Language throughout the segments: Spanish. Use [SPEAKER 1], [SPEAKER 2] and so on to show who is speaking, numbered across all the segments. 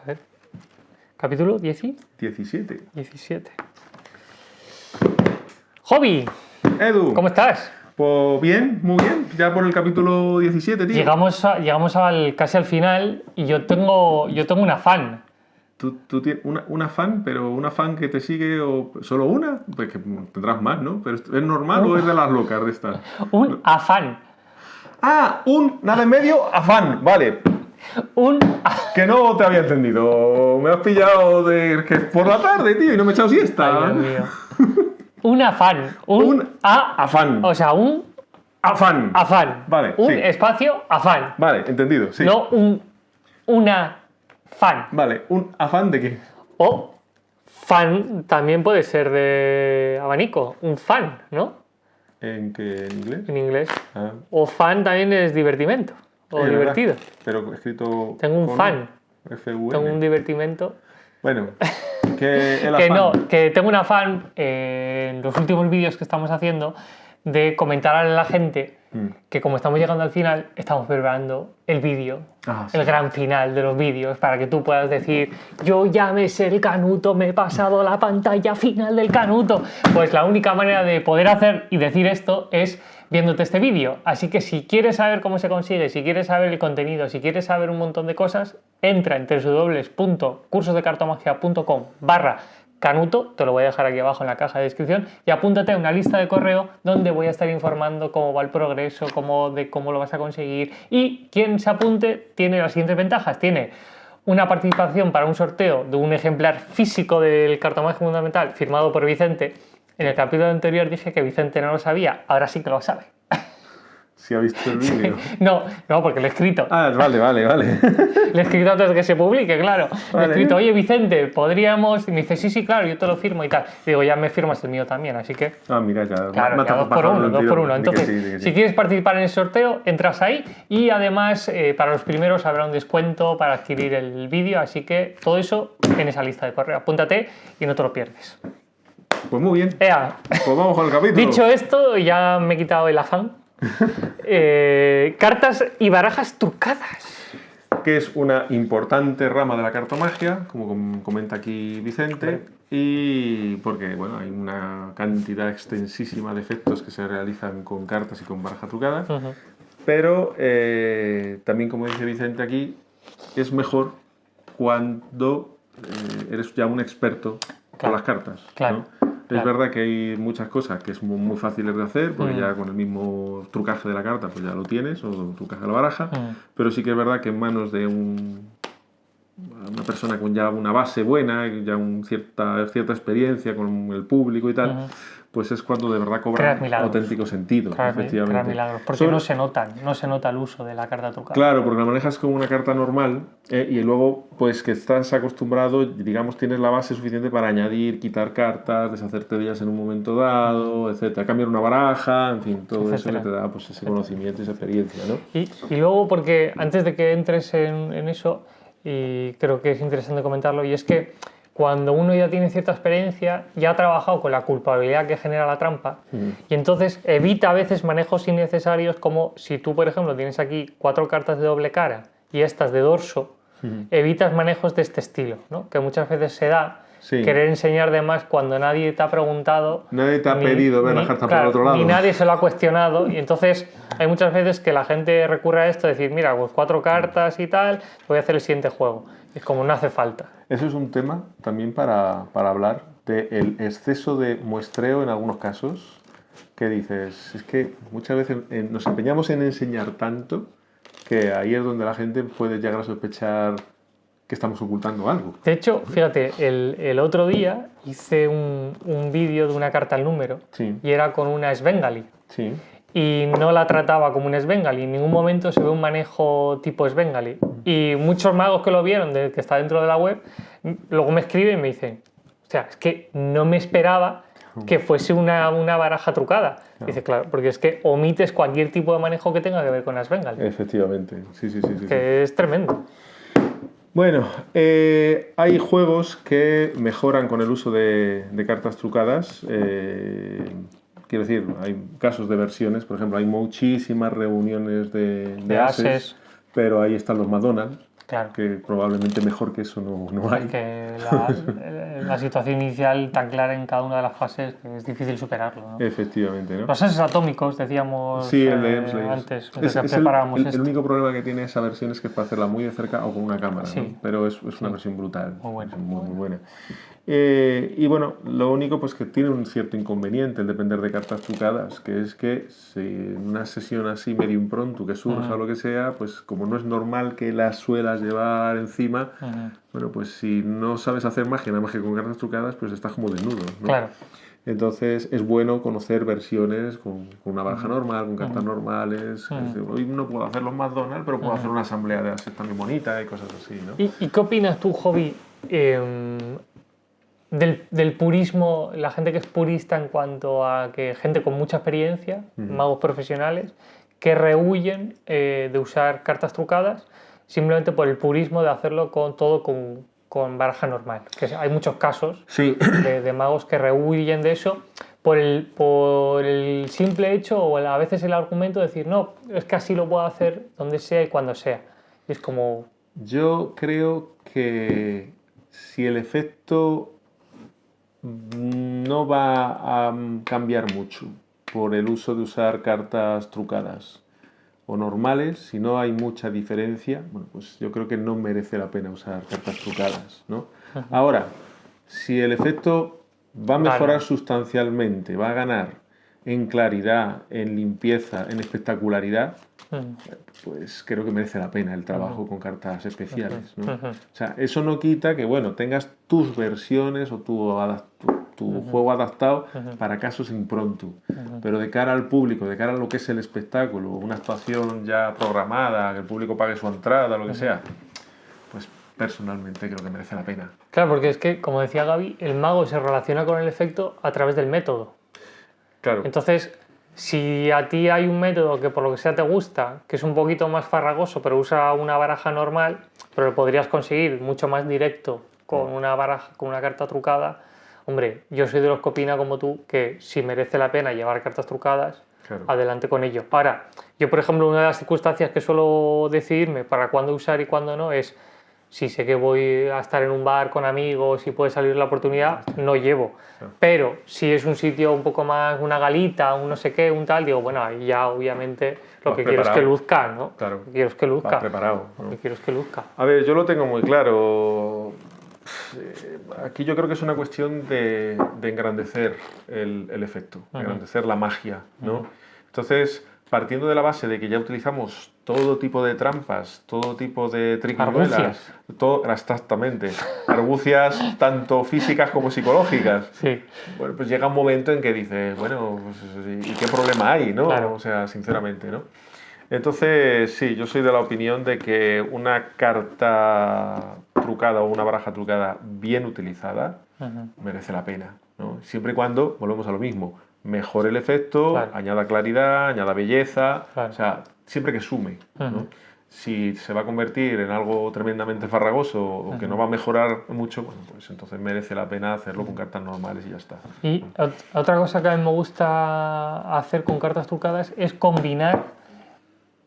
[SPEAKER 1] A ver. Capítulo
[SPEAKER 2] 17.
[SPEAKER 1] 17. Hobby,
[SPEAKER 2] Edu,
[SPEAKER 1] ¿cómo estás?
[SPEAKER 2] pues bien, muy bien. Ya por el capítulo 17, tío.
[SPEAKER 1] Llegamos casi al final y yo tengo una fan.
[SPEAKER 2] Tú tienes una fan, pero una fan que te sigue o solo una, pues que tendrás más, ¿no? Pero ¿es normal o es de las locas de estas?
[SPEAKER 1] Un afán.
[SPEAKER 2] Ah, nada en medio, afán, vale.
[SPEAKER 1] Un
[SPEAKER 2] Que no te había entendido. Me has pillado de que es por la tarde, tío, y no me he echado siesta.
[SPEAKER 1] Ay, Dios mío. Un afán.
[SPEAKER 2] Afán.
[SPEAKER 1] O sea, un
[SPEAKER 2] Afán.
[SPEAKER 1] afán.
[SPEAKER 2] Vale,
[SPEAKER 1] Un
[SPEAKER 2] sí.
[SPEAKER 1] espacio afán.
[SPEAKER 2] Vale, entendido, sí.
[SPEAKER 1] No una fan.
[SPEAKER 2] Vale, ¿un afán de qué?
[SPEAKER 1] O fan también puede ser de abanico. Un fan, ¿no?
[SPEAKER 2] ¿En qué? ¿En inglés?
[SPEAKER 1] En inglés.
[SPEAKER 2] Ah.
[SPEAKER 1] O fan también es divertimento. O
[SPEAKER 2] Es
[SPEAKER 1] divertido.
[SPEAKER 2] verdad, pero escrito.
[SPEAKER 1] Tengo un
[SPEAKER 2] con
[SPEAKER 1] fan.
[SPEAKER 2] F-U-N.
[SPEAKER 1] Tengo un divertimento.
[SPEAKER 2] Bueno, que el
[SPEAKER 1] Que
[SPEAKER 2] afán.
[SPEAKER 1] no, que tengo un afán en los últimos vídeos que estamos haciendo de comentar a la gente que como estamos llegando al final, estamos preparando el vídeo,
[SPEAKER 2] Sí.
[SPEAKER 1] el gran final de los vídeos, para que tú puedas decir, yo ya me sé el canuto, me he pasado la pantalla final del canuto. Pues la única manera de poder hacer y decir esto es viéndote este vídeo. Así que si quieres saber cómo se consigue, si quieres saber el contenido, si quieres saber un montón de cosas, entra en www.cursosdecartomagia.com/canuto, te lo voy a dejar aquí abajo en la caja de descripción, y apúntate a una lista de correo donde voy a estar informando cómo va el progreso, cómo lo vas a conseguir, y quien se apunte tiene las siguientes ventajas. Tiene una participación para un sorteo de un ejemplar físico del Cartomagia Fundamental firmado por Vicente. En el capítulo anterior dije que Vicente no lo sabía, ahora sí que lo sabe.
[SPEAKER 2] Si ha visto el vídeo.
[SPEAKER 1] No, porque lo he escrito.
[SPEAKER 2] Ah, vale.
[SPEAKER 1] Le he escrito antes de que se publique, claro. Le he
[SPEAKER 2] Vale.
[SPEAKER 1] escrito, oye Vicente, podríamos. Y me dice, sí, claro, yo te lo firmo y tal. Digo, ya me firmas el mío también, así que.
[SPEAKER 2] Ah, mira, ya.
[SPEAKER 1] Claro, ya 2 por 1, 2 por 1. Entonces, si quieres participar en el sorteo, entras ahí y además para los primeros habrá un descuento para adquirir el vídeo, así que todo eso en esa lista de correo. Apúntate y no te lo pierdes.
[SPEAKER 2] Pues muy bien.
[SPEAKER 1] Ea.
[SPEAKER 2] Pues vamos con el capítulo.
[SPEAKER 1] Dicho esto, ya me he quitado el afán. Cartas y barajas trucadas.
[SPEAKER 2] Que es una importante rama de la cartomagia, como comenta aquí Vicente, y porque bueno, hay una cantidad extensísima de efectos que se realizan con cartas y con baraja trucada, pero también, como dice Vicente aquí, es mejor cuando eres ya un experto con las cartas.
[SPEAKER 1] Claro.
[SPEAKER 2] ¿no? Es verdad que hay muchas cosas que son muy fáciles de hacer, porque ya con el mismo trucaje de la carta pues ya lo tienes, o trucaje de la baraja, pero sí que es verdad que en manos de una persona con ya una base buena, ya cierta experiencia con el público y tal, pues es cuando de verdad cobra auténtico sentido, efectivamente.
[SPEAKER 1] Crear milagros, porque no se nota el uso de la carta trucada.
[SPEAKER 2] Claro, porque la manejas como una carta normal y luego pues que estás acostumbrado, digamos, tienes la base suficiente para añadir, quitar cartas, deshacerte de ellas en un momento dado, etcétera, cambiar una baraja, en fin, todo eso que te da pues ese conocimiento y esa experiencia, ¿no?
[SPEAKER 1] Y luego, porque antes de que entres en eso, y creo que es interesante comentarlo, y es que cuando uno ya tiene cierta experiencia, ya ha trabajado con la culpabilidad que genera la trampa, y entonces evita a veces manejos innecesarios, como si tú, por ejemplo, tienes aquí 4 cartas de doble cara y estas de dorso, evitas manejos de este estilo, ¿no? Que muchas veces se da. Sí. Querer enseñar de más cuando nadie te ha preguntado.
[SPEAKER 2] Nadie te ha pedido ver las cartas por el otro lado.
[SPEAKER 1] Ni nadie se lo ha cuestionado. Y entonces hay muchas veces que la gente recurre a esto, decir, mira, pues 4 cartas y tal, voy a hacer el siguiente juego. Es como no hace falta.
[SPEAKER 2] Eso es un tema también para hablar del exceso de muestreo en algunos casos. Que dices, es que muchas veces nos empeñamos en enseñar tanto que ahí es donde la gente puede llegar a sospechar que estamos ocultando algo.
[SPEAKER 1] De hecho, fíjate, el otro día hice un vídeo de una carta al número, y era con una Svengali.
[SPEAKER 2] Sí.
[SPEAKER 1] Y no la trataba como un Svengali. En ningún momento se ve un manejo tipo Svengali. Y muchos magos que lo vieron, que está dentro de la web, luego me escriben y me dicen, o sea, es que no me esperaba que fuese una baraja trucada. Claro. Dice, claro, porque es que omites cualquier tipo de manejo que tenga que ver con las Svengali.
[SPEAKER 2] Efectivamente, sí.
[SPEAKER 1] Que es tremendo.
[SPEAKER 2] Bueno, hay juegos que mejoran con el uso de cartas trucadas. Quiero decir, hay casos de versiones, por ejemplo, hay muchísimas reuniones de ases, pero ahí están los McDonald's.
[SPEAKER 1] Claro.
[SPEAKER 2] Que probablemente mejor que eso no hay.
[SPEAKER 1] Que la situación inicial tan clara en cada una de las fases que es difícil superarlo, ¿no?
[SPEAKER 2] Efectivamente, ¿no?
[SPEAKER 1] Los gases atómicos, decíamos
[SPEAKER 2] Sí, el de Emsler.
[SPEAKER 1] antes, mientras
[SPEAKER 2] Es
[SPEAKER 1] preparábamos
[SPEAKER 2] el
[SPEAKER 1] esto.
[SPEAKER 2] único problema que tiene esa versión es que es para hacerla muy de cerca o con una cámara,
[SPEAKER 1] Sí.
[SPEAKER 2] ¿no? Pero es una versión brutal.
[SPEAKER 1] Muy buena.
[SPEAKER 2] Es muy buena. Y bueno, lo único pues que tiene un cierto inconveniente el depender de cartas trucadas, que es que si en una sesión así medio impromptu que surja o lo que sea, pues como no es normal que las suelas llevar encima, bueno, pues si no sabes hacer magia, nada más que con cartas trucadas, pues estás como desnudo, ¿no?
[SPEAKER 1] Claro.
[SPEAKER 2] Entonces es bueno conocer versiones con una baraja normal, con cartas normales. Hoy no puedo hacer los McDonald's, pero puedo hacer una asamblea de así también bonita y cosas así, ¿no?
[SPEAKER 1] ¿Y qué opinas tú, Hobby, del purismo, la gente que es purista en cuanto a que gente con mucha experiencia, magos profesionales, que rehuyen de usar cartas trucadas simplemente por el purismo de hacerlo con baraja normal? Que hay muchos casos
[SPEAKER 2] Sí.
[SPEAKER 1] de magos que rehuyen de eso por el simple hecho o a veces el argumento de decir, no, es que así lo puedo hacer donde sea y cuando sea. Y es como...
[SPEAKER 2] Yo creo que si el efecto no va a cambiar mucho por el uso de usar cartas trucadas o normales, si no hay mucha diferencia, bueno, pues yo creo que no merece la pena usar cartas trucadas, ¿no? Ahora, si el efecto va a mejorar sustancialmente, va a ganar en claridad, en limpieza, en espectacularidad, pues creo que merece la pena el trabajo con cartas especiales, ¿no? O sea, eso no quita que, bueno, tengas tus versiones o tu juego adaptado para casos impromptu, pero de cara al público, de cara a lo que es el espectáculo, una actuación ya programada, que el público pague su entrada, lo que sea, pues personalmente creo que merece la pena.
[SPEAKER 1] Claro, porque es que, como decía Gaby, el mago se relaciona con el efecto a través del método.
[SPEAKER 2] Claro.
[SPEAKER 1] Entonces, si a ti hay un método que por lo que sea te gusta, que es un poquito más farragoso, pero usa una baraja normal, pero lo podrías conseguir mucho más directo con una baraja, con una carta trucada, hombre, yo soy de los que opina como tú, que si merece la pena llevar cartas trucadas,
[SPEAKER 2] Claro.
[SPEAKER 1] adelante con ello. Ahora, yo por ejemplo, una de las circunstancias que suelo decidirme para cuándo usar y cuándo no es, si sé que voy a estar en un bar con amigos y puede salir la oportunidad, no llevo. Pero si es un sitio un poco más, una galita, un no sé qué, un tal, digo, bueno, ahí ya obviamente lo que quiero es que luzca, ¿no?
[SPEAKER 2] Claro.
[SPEAKER 1] Lo que quiero es que luzca.
[SPEAKER 2] Vas preparado, ¿no?
[SPEAKER 1] Lo que quiero es que luzca.
[SPEAKER 2] A ver, yo lo tengo muy claro. Aquí yo creo que es una cuestión de engrandecer el efecto, engrandecer la magia, ¿no? Entonces, partiendo de la base de que ya utilizamos todo tipo de trampas, todo tipo de triquiñuelas, exactamente, argucias tanto físicas como psicológicas,
[SPEAKER 1] Sí.
[SPEAKER 2] bueno, pues llega un momento en que dices, bueno, pues, ¿y qué problema hay, no?
[SPEAKER 1] Claro.
[SPEAKER 2] O sea, sinceramente, ¿no? Entonces, sí, yo soy de la opinión de que una carta trucada o una baraja trucada bien utilizada merece la pena, ¿no? Siempre y cuando, volvemos a lo mismo, mejore el efecto,
[SPEAKER 1] Claro.
[SPEAKER 2] añada claridad, añada belleza,
[SPEAKER 1] Claro.
[SPEAKER 2] o sea, siempre que sume, ¿no? Si se va a convertir en algo tremendamente farragoso o que no va a mejorar mucho, bueno, pues entonces merece la pena hacerlo con cartas normales y ya está.
[SPEAKER 1] Y otra cosa que a mí me gusta hacer con cartas trucadas es combinar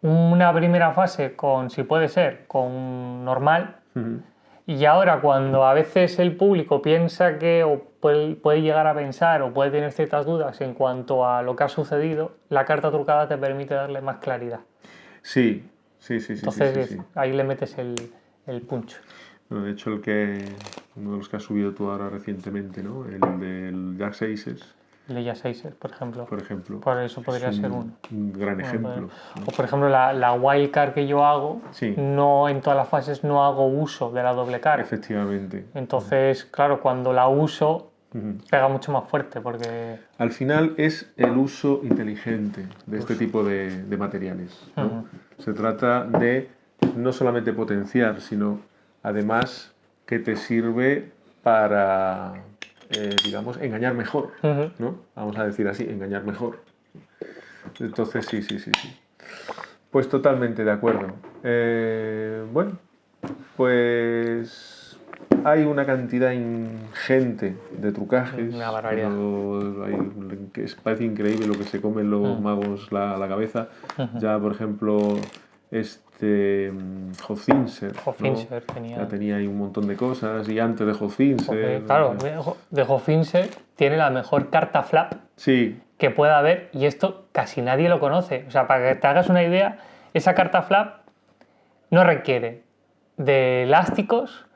[SPEAKER 1] una primera fase con, si puede ser, con normal. Y ahora cuando a veces el público piensa que, o puede llegar a pensar o puede tener ciertas dudas en cuanto a lo que ha sucedido, la carta trucada te permite darle más claridad.
[SPEAKER 2] Sí.
[SPEAKER 1] Entonces
[SPEAKER 2] Sí.
[SPEAKER 1] ahí le metes el punch.
[SPEAKER 2] Bueno, de hecho, uno de los que has subido tú ahora recientemente, ¿no? El del Jack Seises,
[SPEAKER 1] Leia 6, por ejemplo.
[SPEAKER 2] Por
[SPEAKER 1] eso podría ser uno.
[SPEAKER 2] Un gran ejemplo.
[SPEAKER 1] O por ejemplo, la wildcard que yo hago,
[SPEAKER 2] Sí.
[SPEAKER 1] no en todas las fases no hago uso de la doble cara.
[SPEAKER 2] Efectivamente.
[SPEAKER 1] Entonces, claro, cuando la uso, pega mucho más fuerte porque...
[SPEAKER 2] Al final es el uso inteligente de este tipo de materiales, ¿no? Se trata de no solamente potenciar, sino además que te sirve para, digamos, engañar mejor, ¿no? Vamos a decir así, engañar mejor. Entonces, sí. Pues totalmente de acuerdo. Bueno, pues hay una cantidad ingente de trucajes.
[SPEAKER 1] Una barbaridad.
[SPEAKER 2] Parece increíble lo que se comen los magos la cabeza. Ya, por ejemplo, Hofzinser, ¿no?
[SPEAKER 1] Hofzinser tenía...
[SPEAKER 2] Ya tenía ahí un montón de cosas, y antes de Hofzinser...
[SPEAKER 1] Claro,
[SPEAKER 2] no sé.
[SPEAKER 1] de Hofzinser tiene la mejor carta flap
[SPEAKER 2] Sí,
[SPEAKER 1] que pueda haber, y esto casi nadie lo conoce. O sea, para que te hagas una idea, esa carta flap no requiere de elásticos,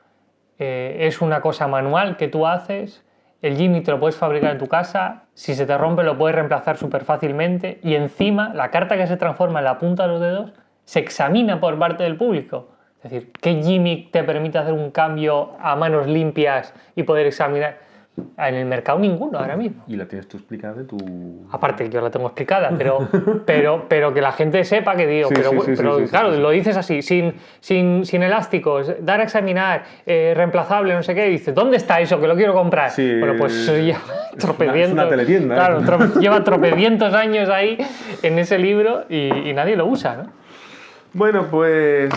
[SPEAKER 1] es una cosa manual que tú haces, el Jimmy te lo puedes fabricar en tu casa, si se te rompe lo puedes reemplazar súper fácilmente, y encima la carta que se transforma en la punta de los dedos se examina por parte del público. Es decir, ¿qué Jimmy te permite hacer un cambio a manos limpias y poder examinar? En el mercado ninguno ahora mismo.
[SPEAKER 2] y la tienes tú explicada en tu...
[SPEAKER 1] Aparte, yo la tengo explicada, pero que la gente sepa que digo,
[SPEAKER 2] Sí,
[SPEAKER 1] pero
[SPEAKER 2] sí,
[SPEAKER 1] claro,
[SPEAKER 2] sí.
[SPEAKER 1] lo dices así, sin elásticos, dar a examinar, reemplazable, no sé qué, y dices, ¿dónde está eso? Que lo quiero comprar.
[SPEAKER 2] Sí,
[SPEAKER 1] Bueno, pues eso lleva tropecientos.
[SPEAKER 2] es una teletienda, ¿eh?
[SPEAKER 1] Claro, lleva tropecientos años ahí en ese libro y nadie lo usa, ¿no?
[SPEAKER 2] Bueno, pues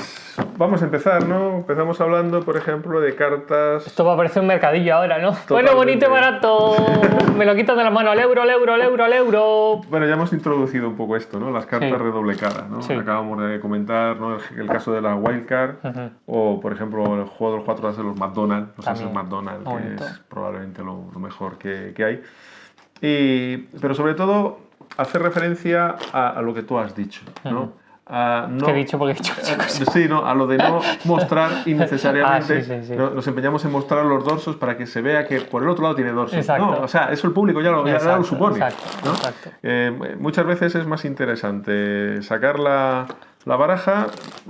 [SPEAKER 2] vamos a empezar, ¿no? Empezamos hablando, por ejemplo, de cartas...
[SPEAKER 1] Esto va a parecer un mercadillo ahora, ¿no?
[SPEAKER 2] Totalmente.
[SPEAKER 1] Bueno, bonito y barato, me lo quitan de la mano, al euro, al euro, al euro, al euro.
[SPEAKER 2] Bueno, ya hemos introducido un poco esto, ¿no? Las cartas
[SPEAKER 1] Sí.
[SPEAKER 2] de doble cara, ¿no?
[SPEAKER 1] Sí.
[SPEAKER 2] Acabamos de comentar, ¿no? El caso de la Wildcard, o, por ejemplo, el juego de los 4 de los McDonald's, los
[SPEAKER 1] También.
[SPEAKER 2] ases McDonald's, que
[SPEAKER 1] Bonito.
[SPEAKER 2] es probablemente lo mejor que hay. Pero sobre todo, hacer referencia a lo que tú has dicho, ¿no? No,
[SPEAKER 1] ¿Qué he dicho? Porque he dicho muchas cosas.
[SPEAKER 2] sí, ¿no? A lo de no mostrar innecesariamente.
[SPEAKER 1] Sí.
[SPEAKER 2] Nos empeñamos en mostrar los dorsos para que se vea que por el otro lado tiene dorsos.
[SPEAKER 1] Exacto.
[SPEAKER 2] No, o sea, eso el público ya lo supone.
[SPEAKER 1] Exacto,
[SPEAKER 2] ¿no?
[SPEAKER 1] exacto.
[SPEAKER 2] Muchas veces es más interesante sacar la baraja,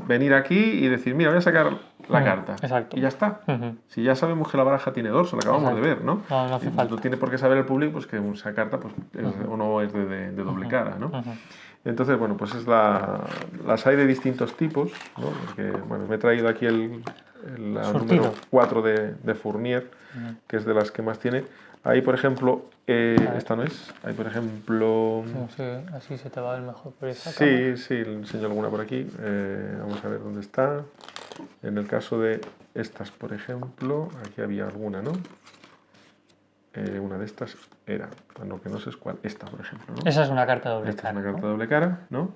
[SPEAKER 2] venir aquí y decir, mira, voy a sacar la carta.
[SPEAKER 1] Exacto.
[SPEAKER 2] Y ya está. Si ya sabemos que la baraja tiene dorso, la acabamos de ver, ¿no?
[SPEAKER 1] No hace falta.
[SPEAKER 2] No tiene por qué saber el público pues, que esa carta pues, o no es de doble cara, ¿no? Entonces, bueno, pues las hay de distintos tipos, ¿no? Porque, bueno, me he traído aquí la número 4 de Fournier, que es de las que más tiene. Ahí, por ejemplo, esta no es. Ahí, por ejemplo...
[SPEAKER 1] No sé, así se te va a ver mejor por esa
[SPEAKER 2] Sí, le enseño alguna por aquí. Vamos a ver dónde está. En el caso de estas, por ejemplo, aquí había alguna, ¿no? Una de estas era, lo que no sé es cuál, esta, por ejemplo, ¿no?
[SPEAKER 1] Esa es una carta doble
[SPEAKER 2] Esta
[SPEAKER 1] cara.
[SPEAKER 2] es una carta doble cara, ¿no?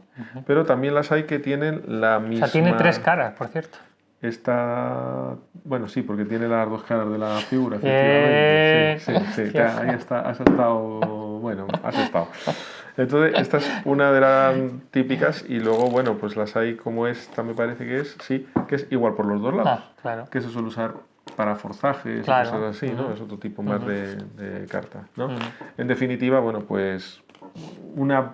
[SPEAKER 2] Pero también las hay que tienen la
[SPEAKER 1] O
[SPEAKER 2] misma...
[SPEAKER 1] sea, tiene 3 caras, por cierto.
[SPEAKER 2] Esta... Bueno, sí, porque tiene las 2 caras de la figura, efectivamente. Sí. Ahí está, has estado... Bueno, has estado. Entonces, esta es una de las típicas y luego, bueno, pues las hay como esta, me parece que es, sí, que es igual por los dos lados.
[SPEAKER 1] Claro.
[SPEAKER 2] Que se suele usar para forzajes y cosas así, ¿no? Es otro tipo más de carta, ¿no? En definitiva, bueno, pues una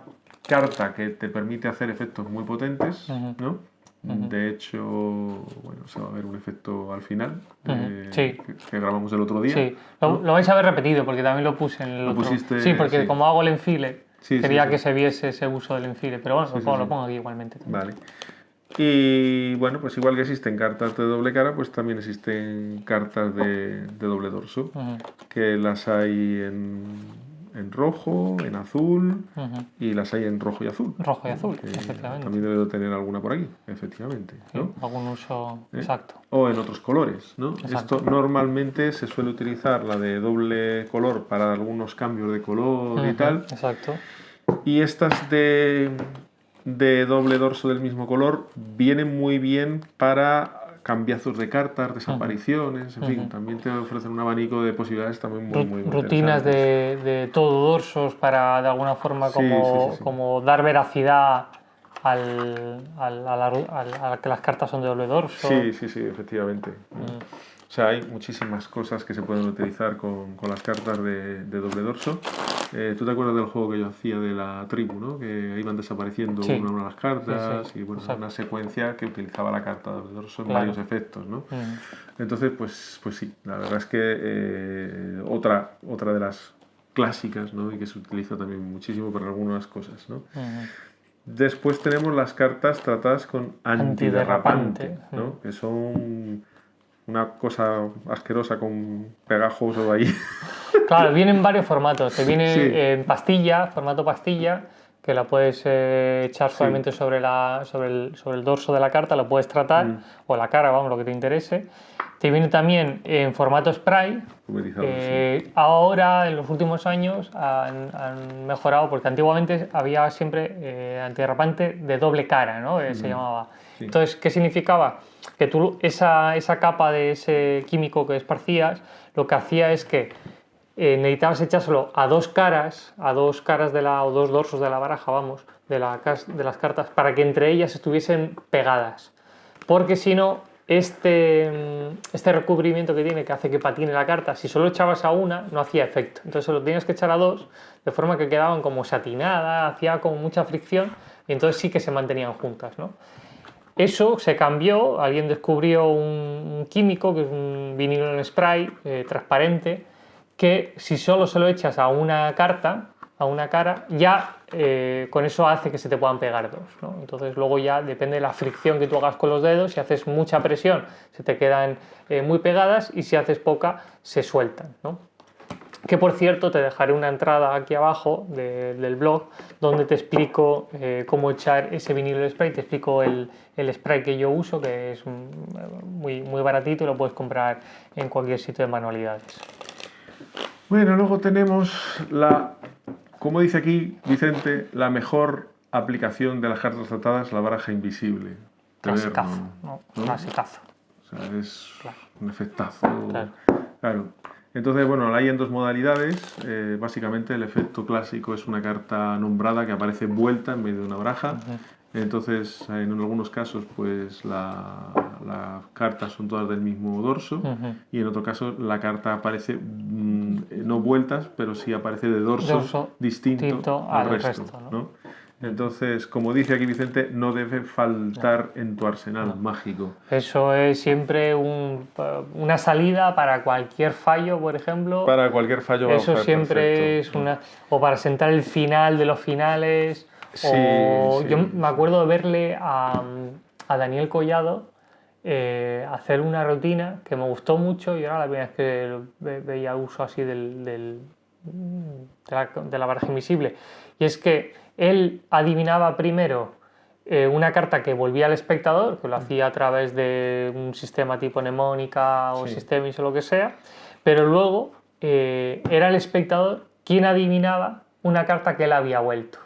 [SPEAKER 2] carta que te permite hacer efectos muy potentes, ¿no? De hecho, bueno, se va a ver un efecto al final que grabamos el otro día.
[SPEAKER 1] Sí,
[SPEAKER 2] ¿no?
[SPEAKER 1] lo vais a ver repetido porque también lo puse en el otro.
[SPEAKER 2] Pusiste,
[SPEAKER 1] sí, porque
[SPEAKER 2] sí.
[SPEAKER 1] como hago el enfile, quería
[SPEAKER 2] sí.
[SPEAKER 1] que se viese ese uso del enfile, pero bueno, lo pongo aquí igualmente.
[SPEAKER 2] Vale. Y bueno, pues igual que existen cartas de doble cara, pues también existen cartas de doble dorso, que las hay en rojo, en azul y las hay en rojo y azul.
[SPEAKER 1] Rojo y azul, efectivamente.
[SPEAKER 2] También debe de tener alguna por aquí, efectivamente, ¿no?
[SPEAKER 1] Algún uso exacto.
[SPEAKER 2] O en otros colores, ¿no?
[SPEAKER 1] Exacto.
[SPEAKER 2] Esto normalmente se suele utilizar la de doble color para algunos cambios de color y tal.
[SPEAKER 1] Exacto.
[SPEAKER 2] Y estas de doble dorso del mismo color vienen muy bien para cambiazos de cartas, desapariciones, en fin, también te ofrecen un abanico de posibilidades también muy
[SPEAKER 1] rutinas de todo dorsos para de alguna forma
[SPEAKER 2] Sí.
[SPEAKER 1] como dar veracidad a que las cartas son de doble dorso.
[SPEAKER 2] Sí, efectivamente. O sea, hay muchísimas cosas que se pueden utilizar con las cartas de doble dorso. ¿Tú te acuerdas del juego que yo hacía de la tribu, ¿no? Que iban desapareciendo una a una las cartas y bueno, una secuencia que utilizaba la carta de doble dorso en varios efectos, ¿no? Entonces, pues sí, la verdad es que otra de las clásicas, ¿no? Y que se utiliza también muchísimo para algunas cosas, ¿no? Después tenemos las cartas tratadas con antiderrapante, ¿no? Que son una cosa asquerosa con pegajoso ahí.
[SPEAKER 1] Claro, viene en varios formatos. Te viene en pastilla, formato pastilla, que la puedes echar suavemente sobre el dorso de la carta, lo puedes tratar, o la cara, vamos, lo que te interese. Te viene también en formato spray. Ahora, en los últimos años, han mejorado, porque antiguamente había siempre antiderrapante de doble cara, ¿no? Se llamaba.
[SPEAKER 2] Sí.
[SPEAKER 1] Entonces, ¿qué significaba? Que tú esa capa de ese químico que esparcías, lo que hacía es que necesitabas echárselo a dos caras o dos dorsos de la baraja, vamos, de las cartas, para que entre ellas estuviesen pegadas. Porque si no, este recubrimiento que tiene, que hace que patine la carta, si solo echabas a una, no hacía efecto. Entonces lo tenías que echar a dos, de forma que quedaban como satinadas, hacía como mucha fricción, y entonces sí que se mantenían juntas, ¿no? Eso se cambió, alguien descubrió un químico, que es un vinilo en spray transparente, que si solo se lo echas a una carta, a una cara, ya con eso hace que se te puedan pegar dos, ¿no? Entonces luego ya depende de la fricción que tú hagas con los dedos. Si haces mucha presión se te quedan muy pegadas, y si haces poca se sueltan, ¿no? Que por cierto te dejaré una entrada aquí abajo del blog donde te explico cómo echar ese vinilo de spray. Te explico el spray que yo uso, que es muy, muy baratito y lo puedes comprar en cualquier sitio de manualidades.
[SPEAKER 2] Bueno, luego tenemos como dice aquí Vicente, la mejor aplicación de las cartas tratadas, la baraja invisible.
[SPEAKER 1] Clasicazo, ¿no? Clasicazo.
[SPEAKER 2] O sea, es un efectazo.
[SPEAKER 1] Claro.
[SPEAKER 2] Entonces, bueno, la hay en dos modalidades. Básicamente el efecto clásico es una carta nombrada que aparece envuelta en medio de una baraja. Entonces, en algunos casos, pues las cartas son todas del mismo dorso, y en otro caso la carta aparece no vueltas, pero sí aparece de dorso distinto al resto, ¿no? Entonces, como dice aquí Vicente, no debe faltar en tu arsenal mágico.
[SPEAKER 1] Eso es siempre una salida para cualquier fallo, por ejemplo.
[SPEAKER 2] Para cualquier fallo va a
[SPEAKER 1] Eso siempre es una... O para sentar el final de los finales.
[SPEAKER 2] Sí,
[SPEAKER 1] yo me acuerdo de verle a Daniel Collado hacer una rutina que me gustó mucho, y era la primera vez que veía uso así de la baraja invisible. Y es que él adivinaba primero una carta que volvía al espectador, que lo hacía a través de un sistema tipo mnemónica o Systemis o lo que sea, pero luego era el espectador quien adivinaba una carta que él había vuelto.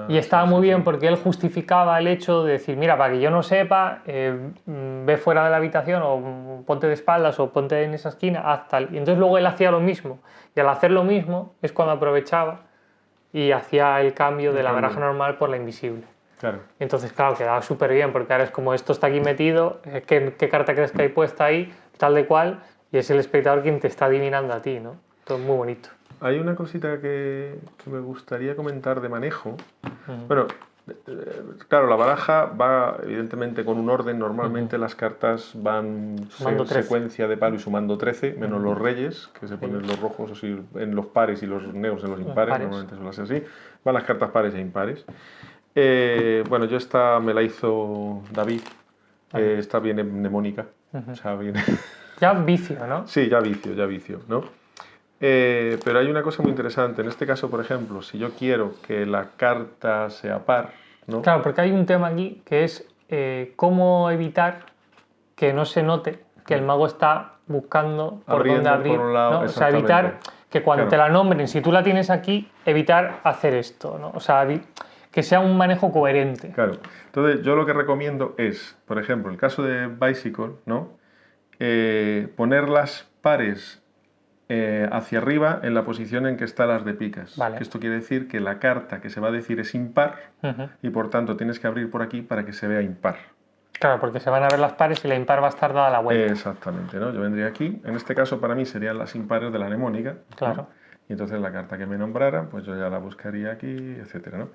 [SPEAKER 1] Y estaba muy bien, porque él justificaba el hecho de decir, mira, para que yo no sepa, ve fuera de la habitación, o ponte de espaldas, o ponte en esa esquina, haz tal. Y entonces luego él hacía lo mismo, y al hacer lo mismo es cuando aprovechaba y hacía el cambio de la baraja normal por la invisible.
[SPEAKER 2] Claro.
[SPEAKER 1] Entonces, claro, quedaba súper bien, porque ahora es como, esto está aquí metido, ¿qué carta crees que hay puesta ahí? Tal de cual, y es el espectador quien te está adivinando a ti, ¿no? Todo muy bonito.
[SPEAKER 2] Hay una cosita que me gustaría comentar de manejo. Bueno, claro, la baraja va evidentemente con un orden. Normalmente las cartas van en secuencia de palo y sumando 13, menos los reyes, que se ponen los rojos así en los pares y los negros en los impares. Normalmente suele ser así. Van las cartas pares e impares. Bueno, yo esta me la hizo David. Esta viene mnemónica. O sea, viene...
[SPEAKER 1] Ya vicio, ¿no?
[SPEAKER 2] Sí, ya vicio, ¿no? Pero hay una cosa muy interesante. En este caso, por ejemplo, si yo quiero que la carta sea par, ¿no?
[SPEAKER 1] Claro, porque hay un tema aquí que es cómo evitar que no se note que el mago está buscando por dónde abrir,
[SPEAKER 2] por un lado,
[SPEAKER 1] ¿no? O sea, evitar que cuando te la nombren, si tú la tienes aquí, evitar hacer esto, ¿no? O sea, que sea un manejo coherente.
[SPEAKER 2] Claro. Entonces, yo lo que recomiendo es, por ejemplo, el caso de Bicycle, ¿no? Poner las pares hacia arriba en la posición en que están las de picas.
[SPEAKER 1] Vale.
[SPEAKER 2] Esto quiere decir que la carta que se va a decir es impar, y por tanto tienes que abrir por aquí para que se vea impar.
[SPEAKER 1] Claro, porque se van a ver las pares y la impar va a estar dada la vuelta.
[SPEAKER 2] Exactamente, ¿no? Yo vendría aquí. En este caso, para mí, serían las impares de la mnemónica.
[SPEAKER 1] Claro.
[SPEAKER 2] ¿no? Y entonces la carta que me nombrara, pues yo ya la buscaría aquí, etcétera, ¿no?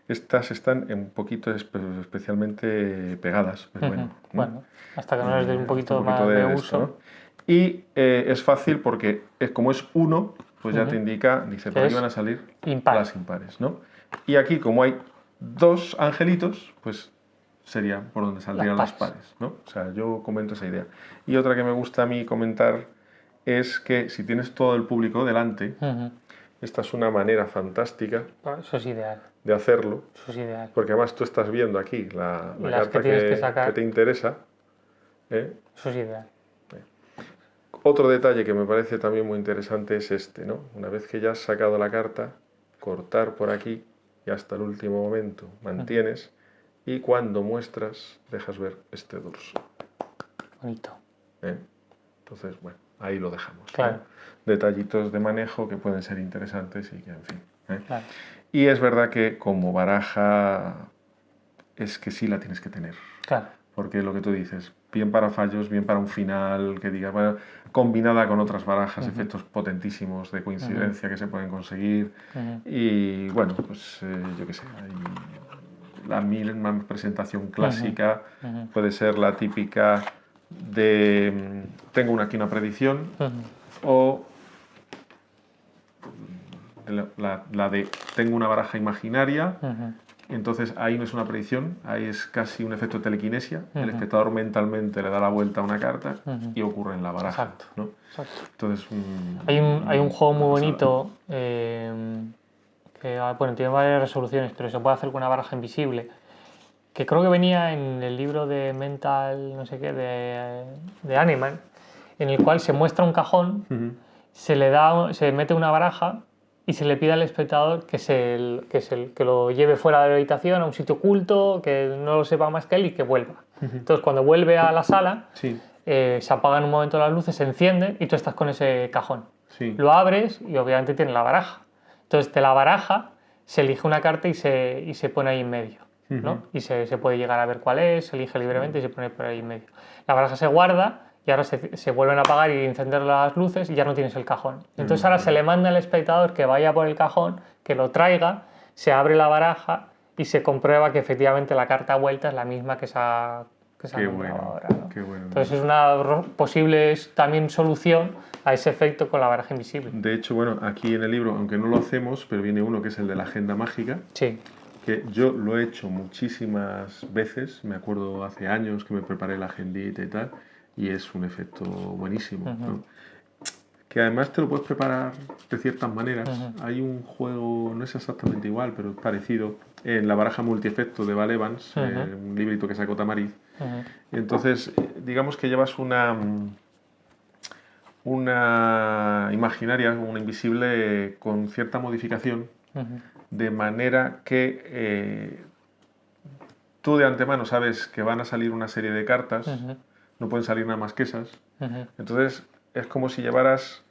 [SPEAKER 2] Estas están un poquito especialmente pegadas. Pues bueno, ¿no?
[SPEAKER 1] Bueno, hasta que no les des un poquito más de uso.
[SPEAKER 2] Esto, ¿no? Y es fácil porque como es 1, pues ya te indica, dice, por aquí van a salir las impares, ¿no? Y aquí, como hay 2 angelitos, pues sería por donde saldrían las pares, ¿no? O sea, yo comento esa idea. Y otra que me gusta a mí comentar es que si tienes todo el público delante, esta es una manera fantástica
[SPEAKER 1] Eso es ideal.
[SPEAKER 2] de hacerlo.
[SPEAKER 1] Eso es ideal.
[SPEAKER 2] Porque además tú estás viendo aquí la carta
[SPEAKER 1] que
[SPEAKER 2] que te interesa.
[SPEAKER 1] Eso es ideal.
[SPEAKER 2] Otro detalle que me parece también muy interesante es este, ¿no? Una vez que ya has sacado la carta, cortar por aquí y hasta el último momento mantienes y cuando muestras dejas ver este dorso.
[SPEAKER 1] Bonito.
[SPEAKER 2] Entonces, bueno, ahí lo dejamos.
[SPEAKER 1] Claro.
[SPEAKER 2] ¿no? Detallitos de manejo que pueden ser interesantes y que, en fin.
[SPEAKER 1] Claro.
[SPEAKER 2] Y es verdad que como baraja es que sí la tienes que tener.
[SPEAKER 1] Claro.
[SPEAKER 2] Porque lo que tú dices, bien para fallos, bien para un final, que digas, bueno, combinada con otras barajas, efectos potentísimos de coincidencia que se pueden conseguir. Y bueno, pues yo qué sé, la misma presentación clásica puede ser la típica de tengo aquí una predicción o la de tengo una baraja imaginaria. Entonces ahí no es una predicción, ahí es casi un efecto de telequinesia. El espectador mentalmente le da la vuelta a una carta y ocurre en la baraja.
[SPEAKER 1] Exacto.
[SPEAKER 2] ¿no?
[SPEAKER 1] Exacto.
[SPEAKER 2] Entonces,
[SPEAKER 1] hay un juego muy bonito que bueno, tiene varias resoluciones, pero se puede hacer con una baraja invisible, que creo que venía en el libro de Mental, no sé qué, de Hahnemann, en el cual se muestra un cajón, se mete una baraja y se le pide al espectador que lo lleve fuera de la habitación a un sitio oculto, que no lo sepa más que él y que vuelva. Entonces, cuando vuelve a la sala, se apagan un momento las luces, se encienden y tú estás con ese cajón. Lo abres y obviamente tiene la baraja. Entonces, de la baraja se elige una carta y se pone ahí en medio. ¿no? Y se puede llegar a ver cuál es, se elige libremente y se pone por ahí en medio. La baraja se guarda y ahora se vuelven a apagar y encender las luces y ya no tienes el cajón. Entonces ahora se le manda al espectador que vaya por el cajón, que lo traiga, se abre la baraja y se comprueba que efectivamente la carta vuelta es la misma que esa
[SPEAKER 2] Qué bueno,
[SPEAKER 1] ahora. ¿no?
[SPEAKER 2] Qué bueno.
[SPEAKER 1] Entonces es una posible también solución a ese efecto con la baraja invisible.
[SPEAKER 2] De hecho, bueno, aquí en el libro, aunque no lo hacemos, pero viene uno que es el de la agenda mágica.
[SPEAKER 1] Sí.
[SPEAKER 2] Que yo lo he hecho muchísimas veces, me acuerdo hace años que me preparé la agendita y tal, y es un efecto buenísimo, ¿no? Que además te lo puedes preparar de ciertas maneras. Hay un juego, no es exactamente igual, pero es parecido, en la baraja multiefecto de Val Evans, un librito que sacó Tamariz. Entonces, digamos que llevas una imaginaria, una invisible con cierta modificación, de manera que tú de antemano sabes que van a salir una serie de cartas, no pueden salir nada más que esas. Entonces es como si llevaras